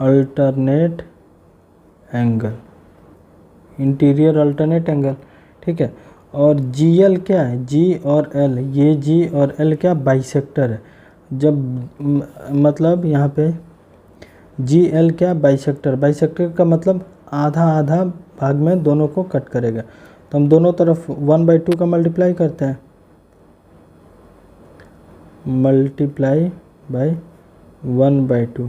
alternate angle, interior alternate angle. ठीक है, और जी एल क्या है? जी और एल, ये जी और एल क्या? बाइसेक्टर है। जब मतलब यहाँ पे जी एल क्या? बाइसेक्टर। बाइसेक्टर का मतलब आधा आधा भाग में दोनों को कट करेगा। तो हम दोनों तरफ 1/2 का मल्टीप्लाई करते हैं, मल्टीप्लाई बाय 1/2।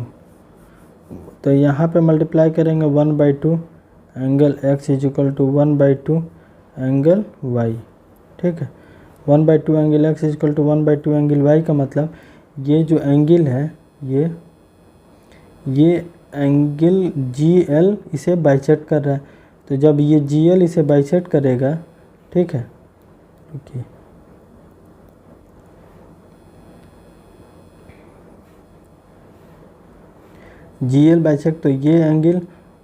तो यहाँ पे मल्टीप्लाई करेंगे 1/2 angle x is equal to 1/2 angle y। ठीक है, 1/2 angle x is equal to 1/2 angle y का मतलब ये जो एंगल है ये एंगल जी एल इसे बाइसेक्ट कर रहा है। तो जब ये जी एल इसे बाइसेक्ट करेगा, ठीक है, देखिए जी एल बाइसेक्ट, तो ये एंगल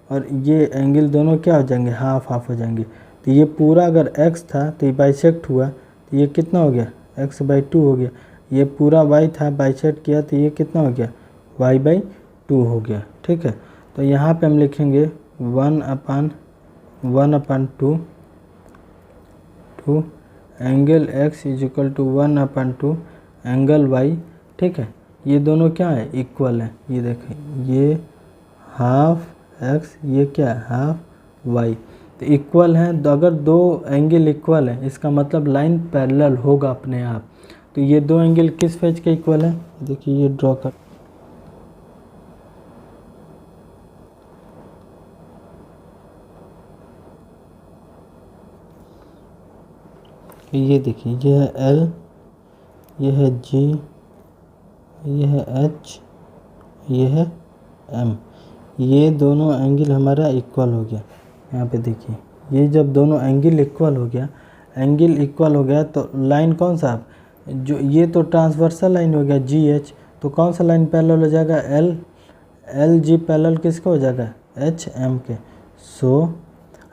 और ये एंगल दोनों क्या हो जाएंगे? हाफ हाफ हो जाएंगे। तो ये पूरा अगर x था तो ये बाइसेक्ट हुआ, तो ये कितना हो गया? x/2 हो गया। ये पूरा y था, बाइसेक्ट किया, तो ये कितना हो गया? y/2 हो गया। ठीक है, तो यहाँ पे हम लिखेंगे 1/2 angle x is equal to 1/2 angle y। ठीक है, ये दोनों क्या है? इक्वल है। ये देखें, ये हाफ x, ये क्या है? Half y। तो इक्वल हैं। तो अगर दो एंगल इक्वल है इसका मतलब लाइन पैरेलल होगा अपने आप। तो ये दो एंगल किस फेज के इक्वल है? देखिए ये ड्रॉ कर, ये देखिए ये है L, ये है G, ये है H, ये है M। ये दोनों एंगल हमारा इक्वल हो गया। यहाँ पे देखिए, ये जब दोनों एंगल इक्वल हो गया, तो लाइन कौन सा? जो ये तो ट्रांसवर्सल लाइन हो गया GH, तो कौन सा लाइन पैरेलल हो जाएगा? LG पैरेलल किसका हो जाएगा? HM के। सो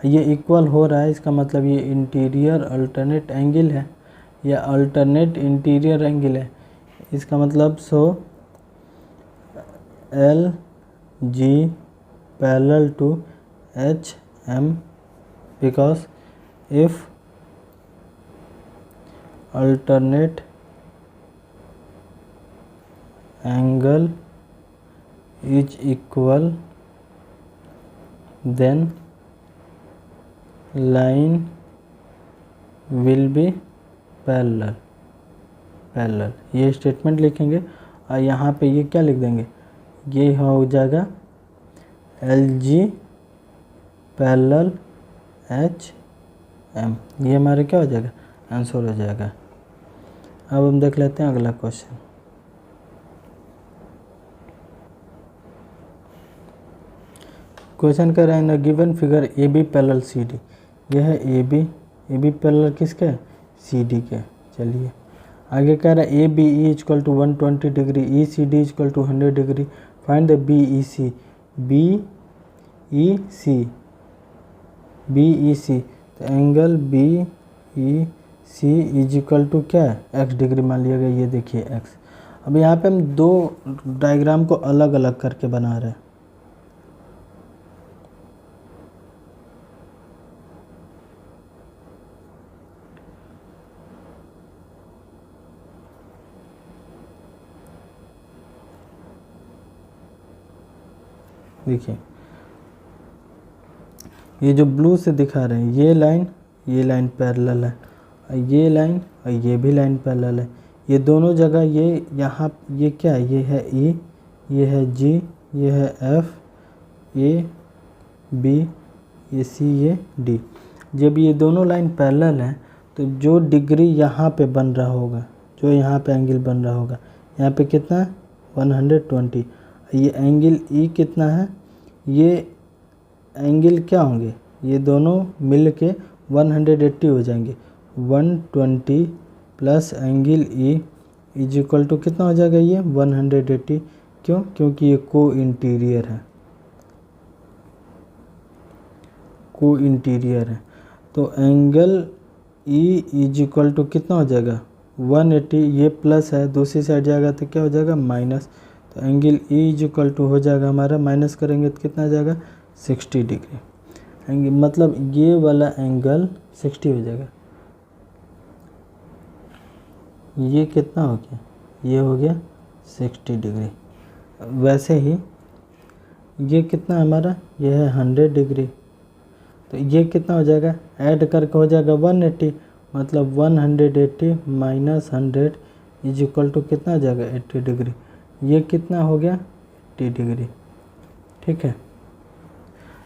ये इक्वल हो रहा है, इसका मतलब ये इंटीरियर अल्टरनेट एंगल है। ये अल्टरनेट इंटीरियर एंगल है। इसका मतलब L G parallel to H M because if alternate angle is equal then line will be parallel। ये स्टेटमेंट लिखेंगे और यहाँ पे ये क्या लिख देंगे, ये हो जाएगा L G parallel H M. ये हमारे क्या हो जाएगा, आंसर हो जाएगा। अब हम देख लेते हैं अगला क्वेश्चन। क्वेश्चन कर रहे हैं given figure A B parallel C D. यह है ए बी पैरेलल किसके, सी डी के। चलिए आगे कह रहा है A B E equal to 120 degree, E C D equal to 100 degree, find the B E C. B E C तो angle B E C is equal to क्या है, एक्स डिग्री मान लिया गया। ये देखिए एक्स। अब यहाँ पे हम दो डायग्राम को अलग अलग करके बना रहे हैं। देखिए ये जो ब्लू से दिखा रहे हैं ये लाइन पैरेलल है, ये लाइन और ये भी लाइन पैरेलल है। ये दोनों जगह ये यहाँ ये क्या है, ये है ई, ये है जी, ये है एफ, ए बी, ये सी, ये डी। जब ये दोनों लाइन पैरेलल हैं तो जो डिग्री यहाँ पे बन रहा होगा, जो यहाँ पे एंगल बन रहा होगा, यहाँ पे कितना है 120। ये एंगल ई कितना है, ये एंगल क्या होंगे, ये दोनों मिल के 180 हो जाएंगे। 120 plus angle E is equal to कितना हो जाएगा, ये 180। क्यों, क्योंकि ये को इंटीरियर है, को इंटीरियर है। तो angle E is equal to कितना हो जाएगा 180। ये प्लस है, दूसरी साइड जाएगा तो क्या हो जाएगा माइनस। तो angle E is equal to हो जाएगा हमारा, माइनस करेंगे तो कितना आ जाएगा 60 डिग्री। एंगल मतलब ये वाला एंगल 60 हो जाएगा। ये कितना हो गया, ये हो गया 60 डिग्री। वैसे ही ये कितना हमारा, ये है 100 डिग्री। तो ये कितना हो जाएगा, ऐड करके हो जाएगा 180। मतलब 180 माइनस 100 इज इक्वल टू कितना आ जाएगा 80 डिग्री। ये कितना हो गया 80 डिग्री। ठीक है,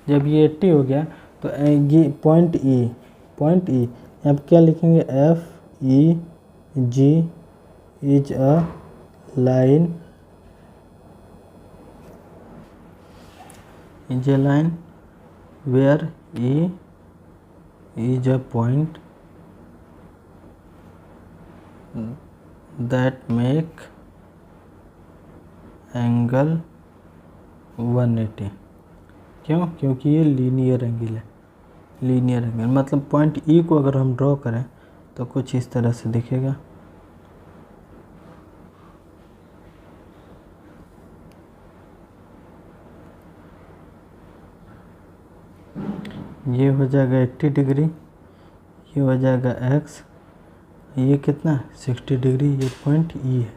जब ये 80 हो गया तो ये पॉइंट ई अब क्या लिखेंगे, F E G is a line where E is a point that make angle 180। क्यों, क्योंकि ये लीनियर एंगल है। लीनियर एंगल मतलब पॉइंट ई को अगर हम ड्रॉ करें तो कुछ इस तरह से दिखेगा। ये हो जाएगा 80 डिग्री, ये हो जाएगा एक्स, ये कितना 60 डिग्री। ये पॉइंट ई है।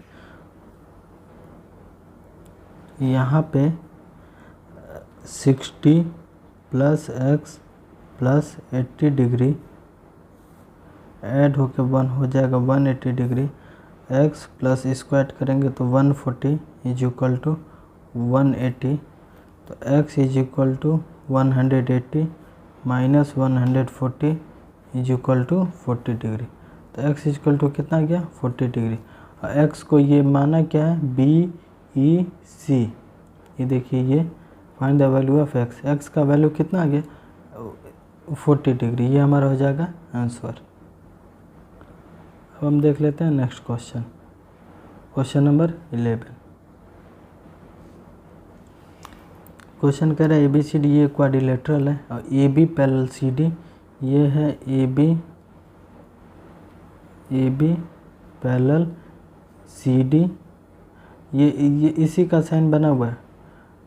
यहाँ पे 60 plus x plus 80 degree add होके 1 हो जाएगा 180 डिग्री। एक्स प्लस स्क्वायर करेंगे तो 140 इज इक्वल टू 180। तो X is equal to 180 minus 140 is equal to 40 degree. तो एक्स इज इक्वल टू कितना गया 40 डिग्री। और एक्स को ये माना क्या है बी ई सी। ये देखिए ये find the value of x. X का वैल्यू कितना आ गया 40 डिग्री। ये हमारा हो जाएगा आंसर। अब हम देख लेते हैं next question, question number 11। Question कह रहा है ए बी सी डी ये क्वाड्रिलेटरल है और A B parallel C D. ये है A B, A B parallel C D, ये इसी का साइन बना हुआ है,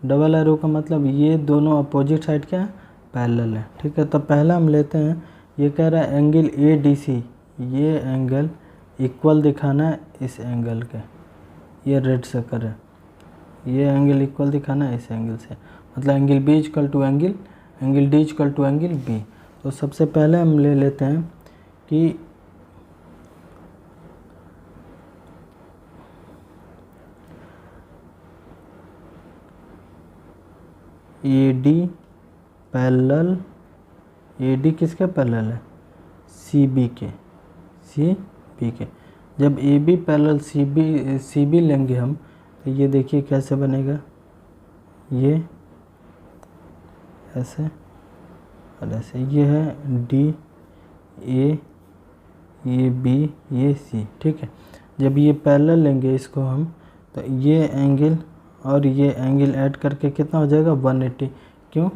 डबल एरो का मतलब ये दोनों अपोजिट साइड क्या है, पैरेलल है। ठीक है, तो पहला हम लेते हैं, ये कह रहा है एंगल ए डी सी, ये एंगल इक्वल दिखाना है इस एंगल के, ये रेड से कर है, ये एंगल इक्वल दिखाना है इस एंगल से, मतलब angle B equal to angle D equal to angle B. तो सबसे पहले हम ले लेते हैं कि A D parallel, A D किसके पैरेलल है, सी बी के। जब A B parallel C B लेंगे हम, तो ये देखिए कैसे बनेगा, ये ऐसे और ऐसे, ये है डी ए, ये बी, ये सी। ठीक है, जब ये पैरेलल लेंगे इसको हम, तो ये एंगल और ये एंगल ऐड करके कितना हो जाएगा 180। क्यों,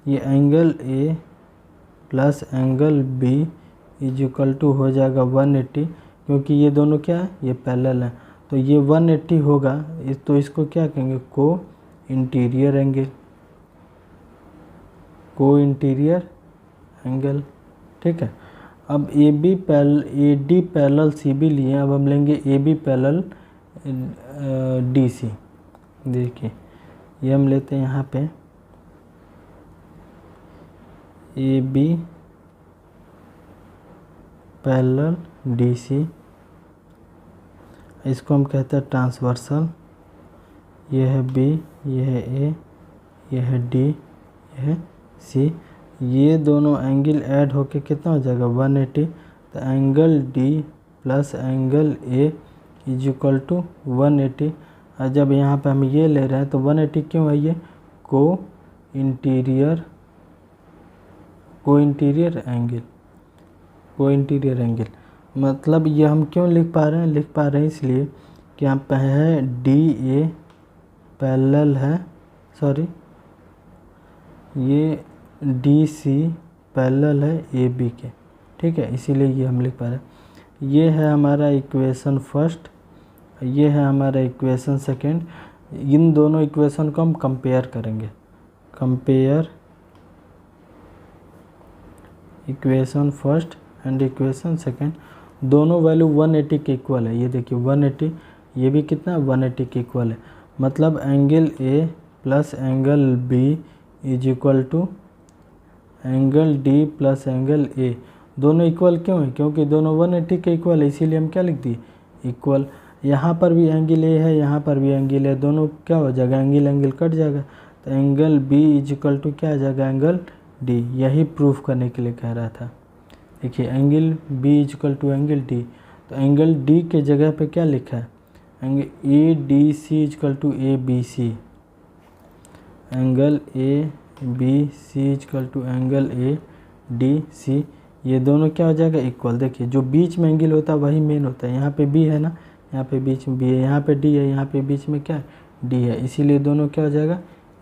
ये angle A plus angle B is equal to हो जाएगा 180, क्योंकि ये दोनों क्या है, ये पैरेलल है, तो ये 180 होगा। तो इसको क्या कहेंगे, को इंटीरियर एंगल। ठीक है, अब A D parallel C B लिए, अब हम लेंगे A B parallel D C. देखिए ये हम लेते हैं यहाँ पे A B parallel D C, इसको हम कहते हैं ट्रांसवर्सल। ये है बी, ये है ए, ये है डी, ये है सी, ये दोनों एंगल ऐड होके कितना हो जाएगा 180। तो angle D plus angle A is equal to 180। और जब यहाँ पे हम ये ले रहे हैं तो 180 क्यों है, ये को इंटीरियर एंगल, मतलब ये हम क्यों लिख पा रहे हैं, इसलिए कि यहाँ पे है डी ए पैरेलल है, सॉरी ये डी सी पैरेलल है ए बी के। ठीक है, इसीलिए ये हम लिख पा रहे हैं। ये है हमारा इक्वेशन फर्स्ट, ये है हमारा इक्वेशन सेकंड। इन दोनों इक्वेशन को हम कंपेयर करेंगे, compare equation first and equation second, दोनों वैल्यू 180 के इक्वल है। ये देखिए 180, ये भी कितना 180 के इक्वल है, मतलब angle A plus angle B is equal to angle D plus angle A. दोनों इक्वल क्यों है, क्योंकि दोनों 180 के इक्वल है, इसीलिए हम क्या लिख दिए, इक्वल। यहाँ पर भी एंगल ए है, यहाँ पर भी एंगल है, दोनों क्या हो जाएगा, एंगल कट जाएगा, तो angle B is equal to क्या आ जाएगा, एंगल डी। यही प्रूफ करने के लिए कह रहा था। देखिए angle B is equal to angle D, तो एंगल डी के जगह पे क्या लिखा है, angle A D C is equal to A B C, angle A B C is equal to angle A D C, ये दोनों क्या हो जाएगा, इक्वल। देखिए जो बीच में एंगल होता है वही मेन होता है, यहाँ पे बी है ना, यहाँ पे बीच में बी है, यहाँ पे डी है, यहाँ पे बीच में क्या है, डी है, इसीलिए दोनों क्या हो जाएगा,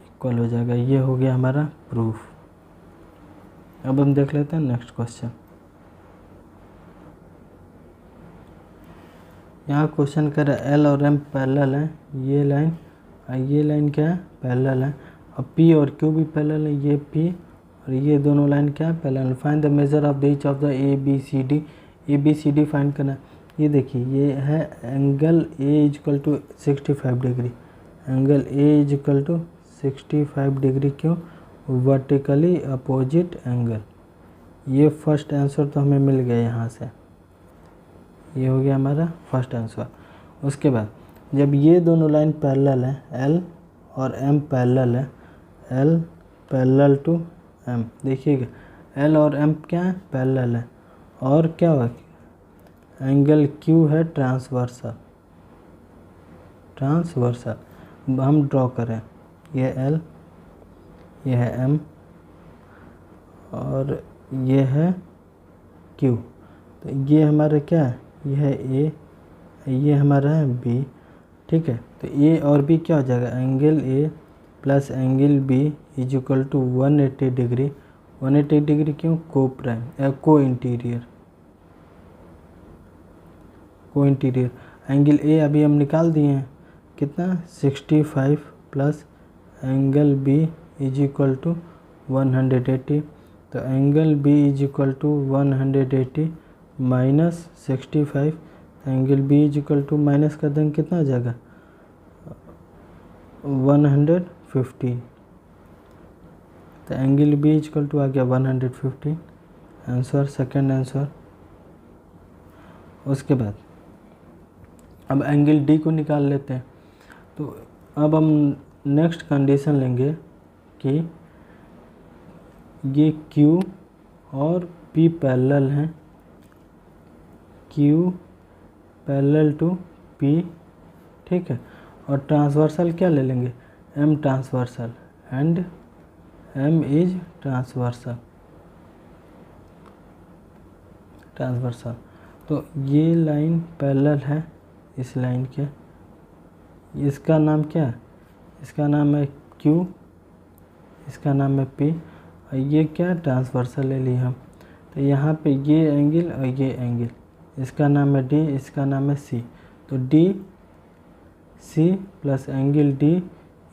इक्वल हो जाएगा। ये हो गया हमारा प्रूफ। अब हम देख लेते हैं नेक्स्ट क्वेश्चन। यहाँ क्वेश्चन कर रहा है एल और एम पैरेलल है, ये लाइन क्या है, पैरेलल है। अब पी और क्यू भी पैरेलल है, ये पी और ये दोनों लाइन क्या है, parallel. Find the measure of the each of the A B C D find करना। ये देखिए ये है angle A is equal to 65 degree, angle A is equal to 65 degree, क्यों, वर्टिकली अपोजिट एंगल। ये फर्स्ट आंसर तो हमें मिल गया यहाँ से, ये हो गया हमारा फर्स्ट आंसर। उसके बाद जब ये दोनों लाइन पैरेलल है, एल और एम पैरेलल है, एल पैरेलल टू एम, देखिएगा एल और एम क्या है, पैरेलल है, और क्या हुआ, एंगल क्यू है ट्रांसवर्सल। हम ड्रॉ करें, ये एल, ये है एम और ये है क्यू, तो ये हमारा क्या है, ये है ए, ये हमारा है बी। ठीक है, तो ए और बी क्या हो जाएगा, angle A plus angle B is equal to 180 degree. 180 degree क्यों, को इंटीरियर को इंटीरियर। एंगल ए अभी हम निकाल दिए हैं, कितना 65 plus angle B is equal to 180। तो angle B is equal to 180 minus 65, angle B is equal to minus कर देंगे, कितना हो जाएगा 115। तो angle B is equal to आ गया 115, आंसर सेकंड आंसर। उसके बाद अब एंगल डी को निकाल लेते हैं। तो अब हम नेक्स्ट कंडीशन लेंगे कि ये Q और P पैरेलल हैं, Q पैरेलल टू P, ठीक है। और ट्रांसवर्सल क्या ले लेंगे, M transversal, and M is transversal. तो ये लाइन पैरेलल है इस लाइन के, इसका नाम क्या है, इसका नाम है Q, इसका नाम है P, और ये क्या ट्रांसवर्सल ले लिया हम। तो यहाँ पे ये एंगल और ये एंगल, इसका नाम है D, इसका नाम है C। तो D C plus angle D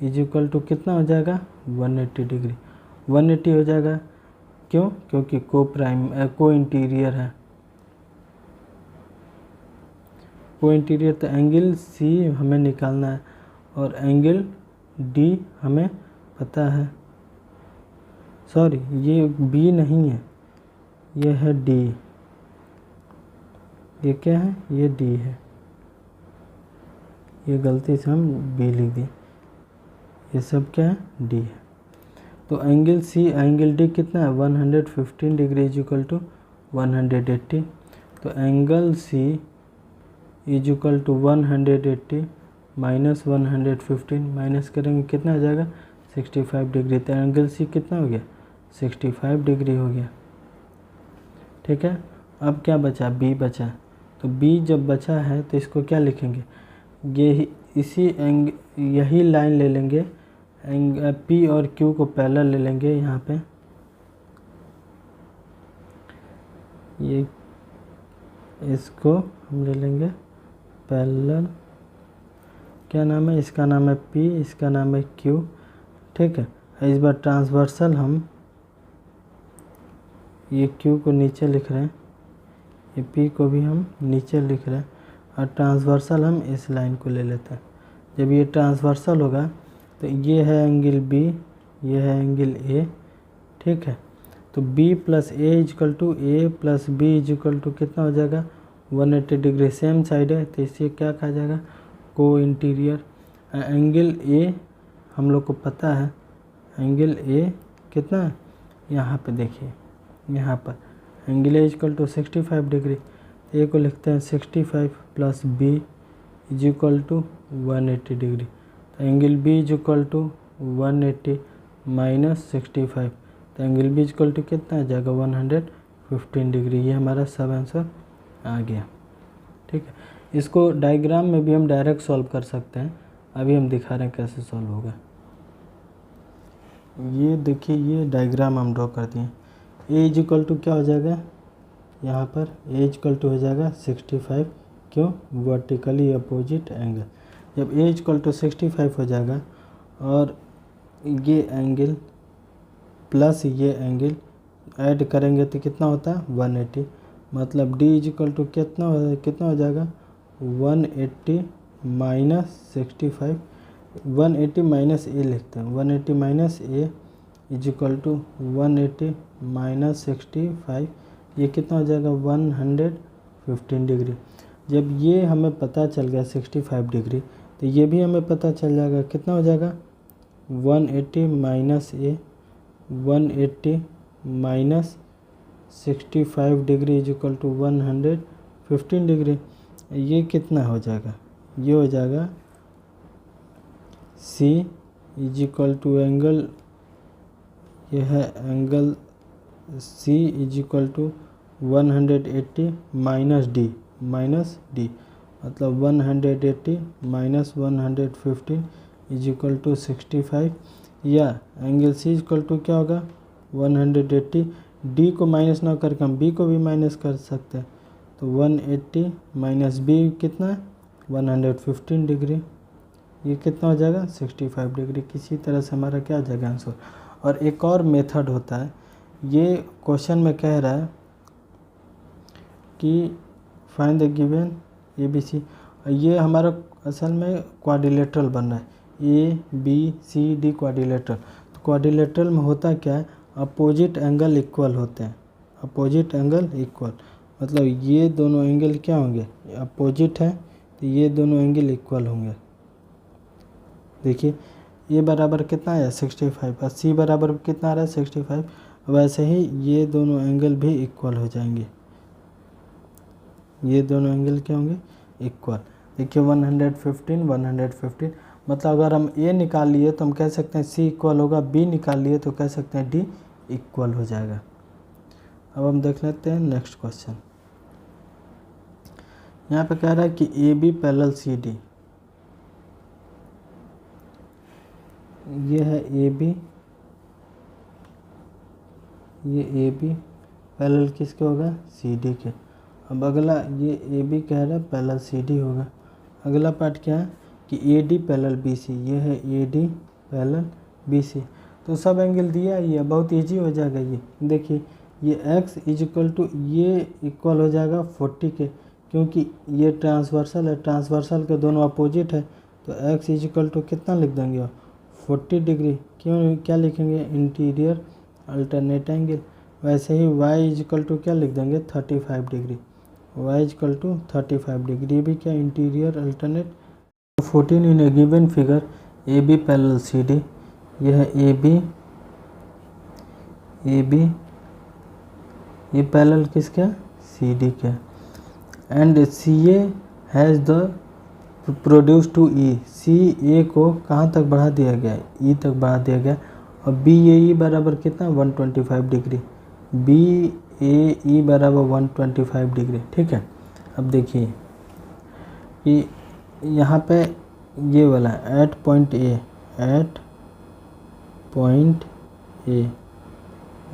is equal to कितना हो जाएगा 180 डिग्री, 180 हो जाएगा। क्यों, क्योंकि को इंटीरियर है, को इंटीरियर। तो एंगल C हमें निकालना है और एंगल D हमें पता है, सॉरी ये B नहीं है, ये है D, ये क्या है, ये D है, ये गलती से हम B लिख दिए, ये सब क्या है D है। तो एंगल C एंगल D कितना है 115 डिग्री इज इक्वल टू 180। तो angle C is equal to 180 minus 115, minus करेंगे कितना हो जाएगा 65 डिग्री। तो एंगल C कितना हो गया 65 डिग्री हो गया, ठीक है। अब क्या बचा, B बचा। तो B जब बचा है तो इसको क्या लिखेंगे, यही लाइन ले लेंगे, P और Q को पैरेलल ले लेंगे यहाँ पे, ये इसको हम ले लेंगे पैरेलल, क्या नाम है, इसका नाम है P, इसका नाम है Q, ठीक है। इस बार ट्रांसवर्सल हम ये Q को नीचे लिख रहे हैं, ये P को भी हम नीचे लिख रहे हैं, और ट्रांसवर्सल हम इस लाइन को ले लेते हैं। जब ये ट्रांसवर्सल होगा तो ये है एंगल B, ये है एंगल A, ठीक है। तो B plus A is equal to A plus B is equal to कितना हो जाएगा 180 डिग्री, सेम साइड है तो इससे क्या कहा जाएगा को इंटीरियर। एंगल A हम लोग को पता है, एंगल A कितना है, यहाँ पे देखिए, यहाँ पर angle A is equal to 65 degree, A को लिखते हैं 65 plus B is equal to 180 degree. तो angle B is equal to 180 minus 65, तो angle B is equal to कितना आ जाएगा 115 डिग्री। ये हमारा सब आंसर आ गया, ठीक है। इसको डायग्राम में भी हम डायरेक्ट सॉल्व कर सकते हैं, अभी हम दिखा रहे हैं कैसे सॉल्व होगा। ये देखिए, ये डायग्राम हम ड्रॉ कर दिए। A इज इक्वल टू क्या हो जाएगा, यहाँ पर A इज इक्वल टू हो जाएगा 65, क्यों, वर्टिकली अपोजिट एंगल। जब A इज इक्वल टू 65 हो जाएगा और ये एंगल प्लस ये एंगल ऐड करेंगे तो कितना होता है 180, मतलब D इज इक्वल टू कितना हो जाएगा 180 माइनस 65, 180 माइनस A लिखते हैं, 180 minus A is equal to 180 minus 65, ये कितना हो जाएगा 115 डिग्री। जब ये हमें पता चल गया 65 डिग्री तो ये भी हमें पता चल जाएगा कितना हो जाएगा 180 minus A, 180 minus 65 degree is equal to 115 degree. ये कितना हो जाएगा, ये हो जाएगा C is equal to angle, ये है angle C is equal to 180 minus D, मतलब 180 माइनस 115 इज इक्वल टू 65, या angle C is equal to क्या होगा 180, D को माइनस ना करके हम B को भी माइनस कर सकते हैं, तो 180 माइनस बी कितना है 115 डिग्री, ये कितना हो जाएगा 65 डिग्री। किसी तरह से हमारा क्या हो जाएगा आंसर। और एक और मेथड होता है, ये क्वेश्चन में कह रहा है कि find the given A B C, ये हमारा असल में क्वाड्रिलेटरल बन रहा है, A B C D quadrilateral. तो क्वाड्रिलेटरल में होता क्या है, अपोजिट एंगल इक्वल होते हैं, अपोजिट एंगल इक्वल मतलब ये दोनों एंगल क्या होंगे अपोजिट है, तो ये दोनों एंगल इक्वल होंगे। देखिए ये बराबर कितना है 65 और सी बराबर कितना आ रहा है 65, वैसे ही ये दोनों एंगल भी इक्वल हो जाएंगे, ये दोनों एंगल क्या होंगे इक्वल। देखिए 115 मतलब अगर हम ए निकाल लिए तो हम कह सकते हैं सी इक्वल होगा, बी निकाल लिए तो कह सकते हैं डी इक्वल हो जाएगा। अब हम देख लेते हैं नेक्स्ट क्वेश्चन। यहाँ पे कह रहा है कि A B parallel C D, ये है ए बी, ये ए बी पैरेलल किसके होगा सी डी के। अब अगला ये ए बी कह रहा है पैरेलल सी डी होगा। अगला पार्ट क्या है कि A D parallel B C, ये है A D parallel B C. तो सब एंगल दिया ही है, बहुत इजी हो जाएगा ये। देखिए ये x इजिकल टू ये इक्वल हो जाएगा 40 के, क्योंकि ये ट्रांसवर्सल है, ट्रांसवर्सल के दोनों अपोजिट है, तो x इजिकल टू कितना लिख देंगे 40 डिग्री। क्यों क्या लिखेंगे इंटीरियर अल्टरनेट एंगल। वैसे ही y इजिकल टू क्या लिख देंगे 35 degree, y is equal to 35 degree भी क्या interior alternate. 14 in a given figure A B parallel C D, यह है ए बी ये पैरेलल किसका सी डी का, and C A has the produce to E, C A को कहाँ तक बढ़ा दिया गया है ई तक बढ़ा दिया गया, और बी ए ई बराबर कितना 125 डिग्री, बी ए ई बराबर 125 डिग्री। ठीक है, अब देखिए कि यहाँ पे ये वाला at point A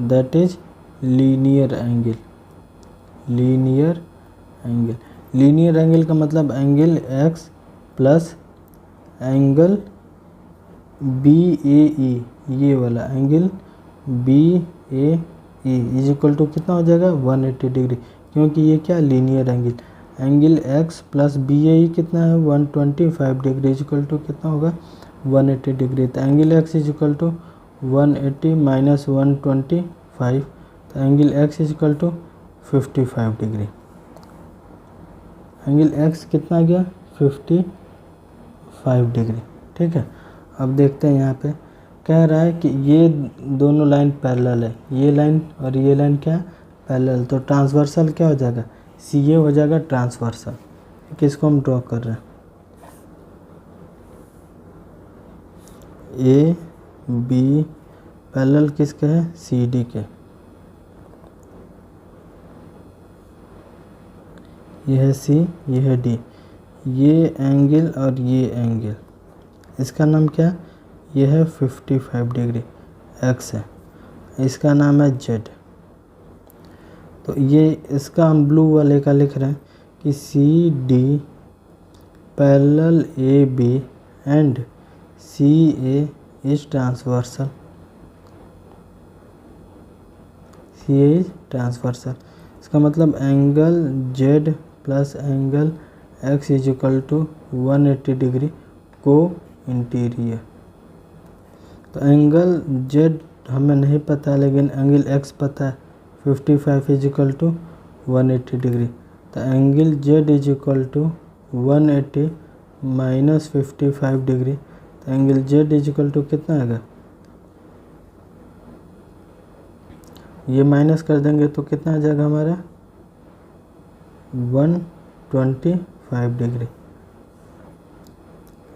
that is linear angle, linear angle का मतलब angle x plus angle B A E, ये वाला angle B A E is equal to कितना हो जाएगा 180 डिग्री, क्योंकि ये क्या linear angle x plus B A E कितना है 125 डिग्री इज इक्वल टू कितना होगा 180 डिग्री। तो angle x is equal to 180 minus 125, तो angle x is equal to 55 degree. Angle x कितना गया 55 डिग्री। ठीक है, अब देखते हैं यहाँ पे कह रहा है कि ये दोनों लाइन पैरेलल है, ये लाइन और ये लाइन क्या पैरेलल, तो ट्रांसवर्सल क्या हो जाएगा सी ए हो जाएगा ट्रांसवर्सल। किसको हम ड्रॉ कर रहे हैं ए बी पैरेलल किसके है सी डी के, ये है सी ये है डी, ये एंगल और ये एंगल इसका नाम क्या ये है 55 डिग्री x है, इसका नाम है z। तो ये इसका हम ब्लू वाले का लिख रहे हैं कि C D parallel A B and C A is transversal, C A is transversal. इसका मतलब angle z plus angle x is equal to 180 degree co interior. तो एंगल z हमें नहीं पता लेकिन एंगल x पता है 55 इज इक्वल टू 180 डिग्री। तो angle z is equal to 180 minus 55 degree, तो angle z is equal to कितना आएगा, ये माइनस कर देंगे तो कितना आ जाएगा हमारा 125 डिग्री।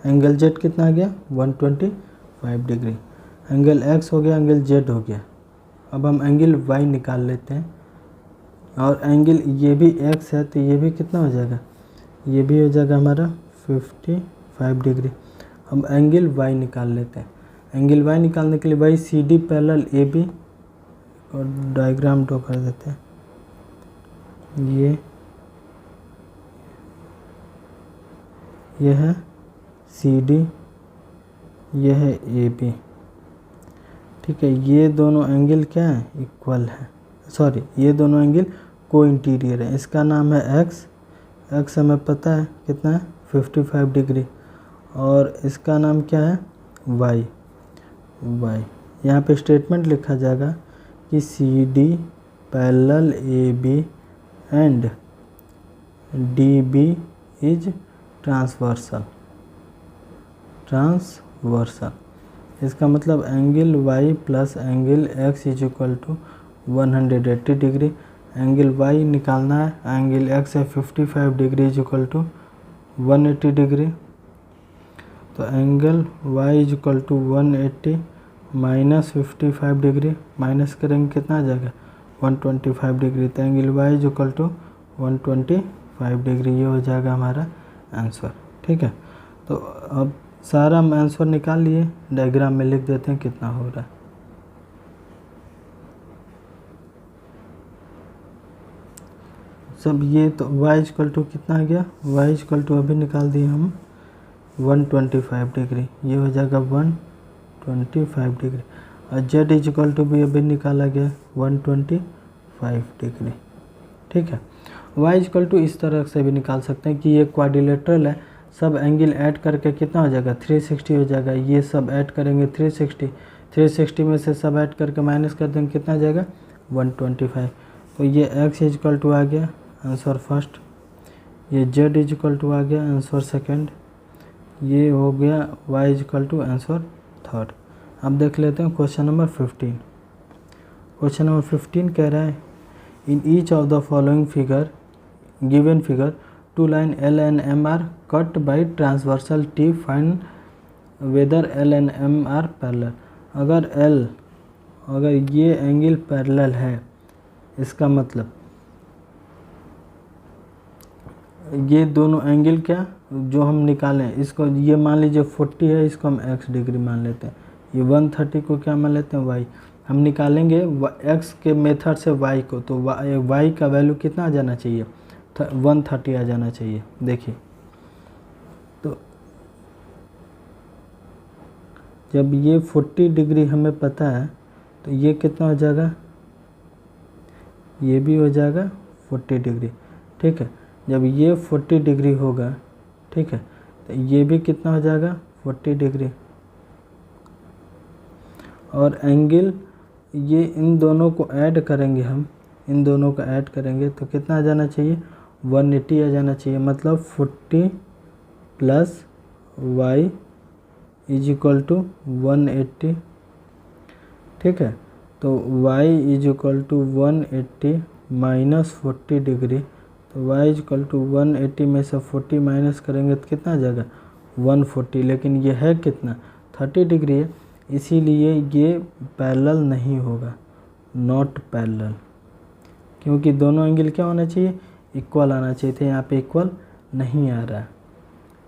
एंगल z कितना आ गया 125 डिग्री, एंगल x हो गया एंगल z हो गया। अब हम एंगल y निकाल लेते हैं, और एंगल ये भी x है तो ये भी कितना हो जाएगा, ये भी हो जाएगा हमारा 55 डिग्री। हम एंगल y निकाल लेते हैं, एंगल y निकालने के लिए y C D parallel A B, और डायग्राम ड्रॉ कर देते हैं, यह है CD, यह है AB। ठीक है, ये दोनों एंगल क्या है, इक्वल है, सॉरी ये दोनों एंगल को इंटीरियर है। इसका नाम है X, X हमें पता है कितना है 55 डिग्री, और इसका नाम क्या है Y, Y। यहाँ पे स्टेटमेंट लिखा जाएगा कि CD parallel AB and DB is transversal, इसका मतलब angle Y plus angle X is equal to 180 degree. Angle Y निकालना है, एंगल X है 55 degree is equal to 180 degree. तो angle Y is equal to 180 minus 55 degree, minus करेंगे कितना आ जाएगा 125 डिग्री। तो angle Y is equal to 125 degree, ये हो जाएगा हमारा आंसर। ठीक है, तो अब सारा हम आंसर निकाल लिए, डायग्राम में लिख देते हैं कितना हो रहा है। सब ये तो y इक्वल टू कितना आ गया, y इक्वल टू अभी निकाल दिए हम 125 डिग्री, ये हो जाएगा 125 डिग्री। और z इक्वल टू भी अभी निकाला गया 125 डिग्री। ठीक है, y इक्वल टू इस तरह से भी निकाल सकते हैं कि ये क्वाड्रिलेटरल है, सब एंगल ऐड करके कितना हो जाएगा 360 हो जाएगा। ये सब ऐड करेंगे 360 में से सब ऐड करके माइनस कर देंगे कितना आ जाएगा 125। तो ये x इक्वल टू आ गया आंसर फर्स्ट, ये z इक्वल टू आ गया आंसर सेकंड, ये हो गया y equal to answer third. अब देख लेते हैं क्वेश्चन नंबर 15। क्वेश्चन नंबर 15 कह रहा है in each of the following figure given figure two line L and M are cut by transversal T, find whether L and M are parallel। अगर ये angle parallel है, इसका मतलब ये दोनों एंगल क्या जो हम निकालें, इसको ये मान लीजिए 40 है, इसको हम x डिग्री मान लेते हैं, ये 130 को क्या मान लेते हैं y। हम निकालेंगे x के मेथड से y को, तो y का वैल्यू कितना आ जाना चाहिए 130 आ जाना चाहिए। देखिए तो जब ये 40 डिग्री हमें पता है तो ये कितना हो जाएगा, ये भी हो जाएगा 40 डिग्री। ठीक है, जब ये 40 डिग्री होगा, ठीक है, तो ये भी कितना हो जाएगा 40 डिग्री। और एंगल ये इन दोनों को ऐड करेंगे, हम इन दोनों को ऐड करेंगे तो कितना आ जाना चाहिए 180 आ जाना चाहिए। मतलब 40 plus y is equal to 180। ठीक है, तो y is equal to 180 minus 40 degree, तो y इज इक्वल टू 180 में से 40 माइनस करेंगे तो कितना आ जाएगा 140। लेकिन ये है कितना 30 डिग्री है, इसीलिए ये पैरेलल नहीं होगा, नॉट पैरेलल, क्योंकि दोनों एंगल क्या होना चाहिए इक्वल आना चाहिए थे, यहाँ पे इक्वल नहीं आ रहा है।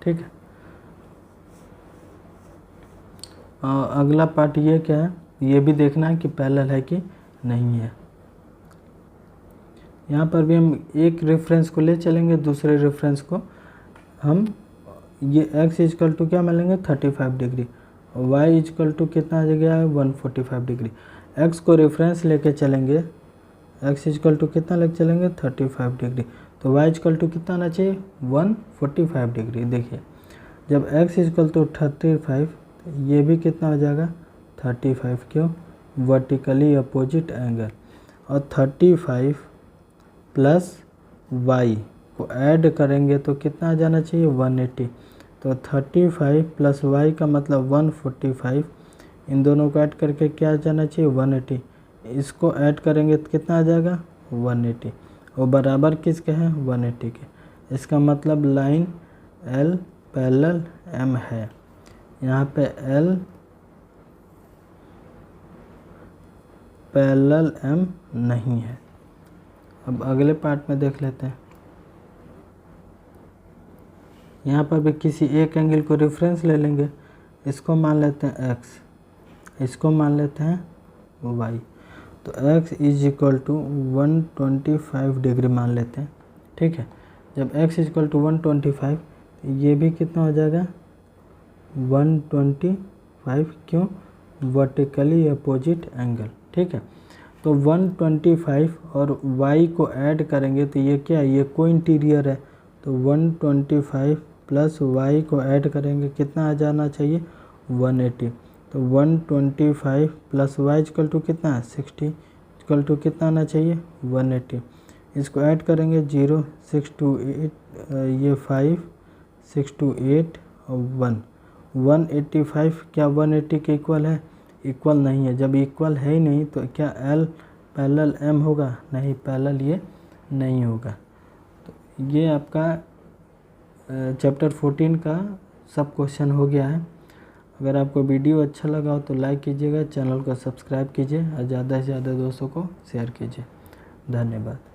ठीक है, अगला पार्ट ये क्या है, ये भी देखना है कि पैरेलल है कि नहीं है। यहाँ पर भी हम एक रेफरेंस को ले चलेंगे, दूसरे रेफरेंस को हम ये x इक्वल टू क्या मान लेंगे 35 डिग्री, y इक्वल टू कितना आ गया है 145 डिग्री। x को रेफरेंस लेके चलेंगे, x इक्वल टू कितना लेके चलेंगे 35 डिग्री, तो y इक्वल टू कितना आना चाहिए 145 डिग्री। देखिए जब x इक्वल टू 35, ये भी कितना हो जाएगा 35, क्यों वर्टिकली अपोजिट एंगल, और 35 प्लस y को ऐड करेंगे तो कितना आ जाना चाहिए 180। तो 35 प्लस y का मतलब 145, इन दोनों को ऐड करके क्या आ जाना चाहिए 180, इसको ऐड करेंगे तो कितना आ जाएगा 180, और बराबर किसके हैं 180 के। इसका मतलब लाइन L पैरेलल M है, यहाँ पे L पैरेलल M नहीं है। अब अगले पार्ट में देख लेते हैं, यहाँ पर भी किसी एक एंगल को रेफरेंस ले लेंगे, इसको मान लेते हैं x, इसको मान लेते हैं y, तो x is equal to 125 degree मान लेते हैं। ठीक है, जब x इज इक्वल टू 125, ये भी कितना हो जाएगा 125, क्यों, वर्टिकली अपोजिट एंगल, ठीक है। तो 125 और y को ऐड करेंगे तो ये क्या है, ये को इंटीरियर है, तो 125 प्लस y को ऐड करेंगे कितना आ जाना चाहिए 180, तो 125 प्लस वाई इक्वल टू कितना है 60, इक्वल टू कितना आना चाहिए 180। इसको ऐड करेंगे 0 6 2 8 ये 5 6 2 8 और 185 क्या 180 के इक्वल है, इक्वल नहीं है। जब इक्वल है ही नहीं तो क्या L पैरेलल M होगा, नहीं पैरेलल ये नहीं होगा। तो ये आपका चैप्टर 14 का सब क्वेश्चन हो गया है। अगर आपको वीडियो अच्छा लगा हो तो लाइक कीजिएगा, चैनल को सब्सक्राइब कीजिए और ज़्यादा से ज़्यादा दोस्तों को शेयर कीजिए। धन्यवाद।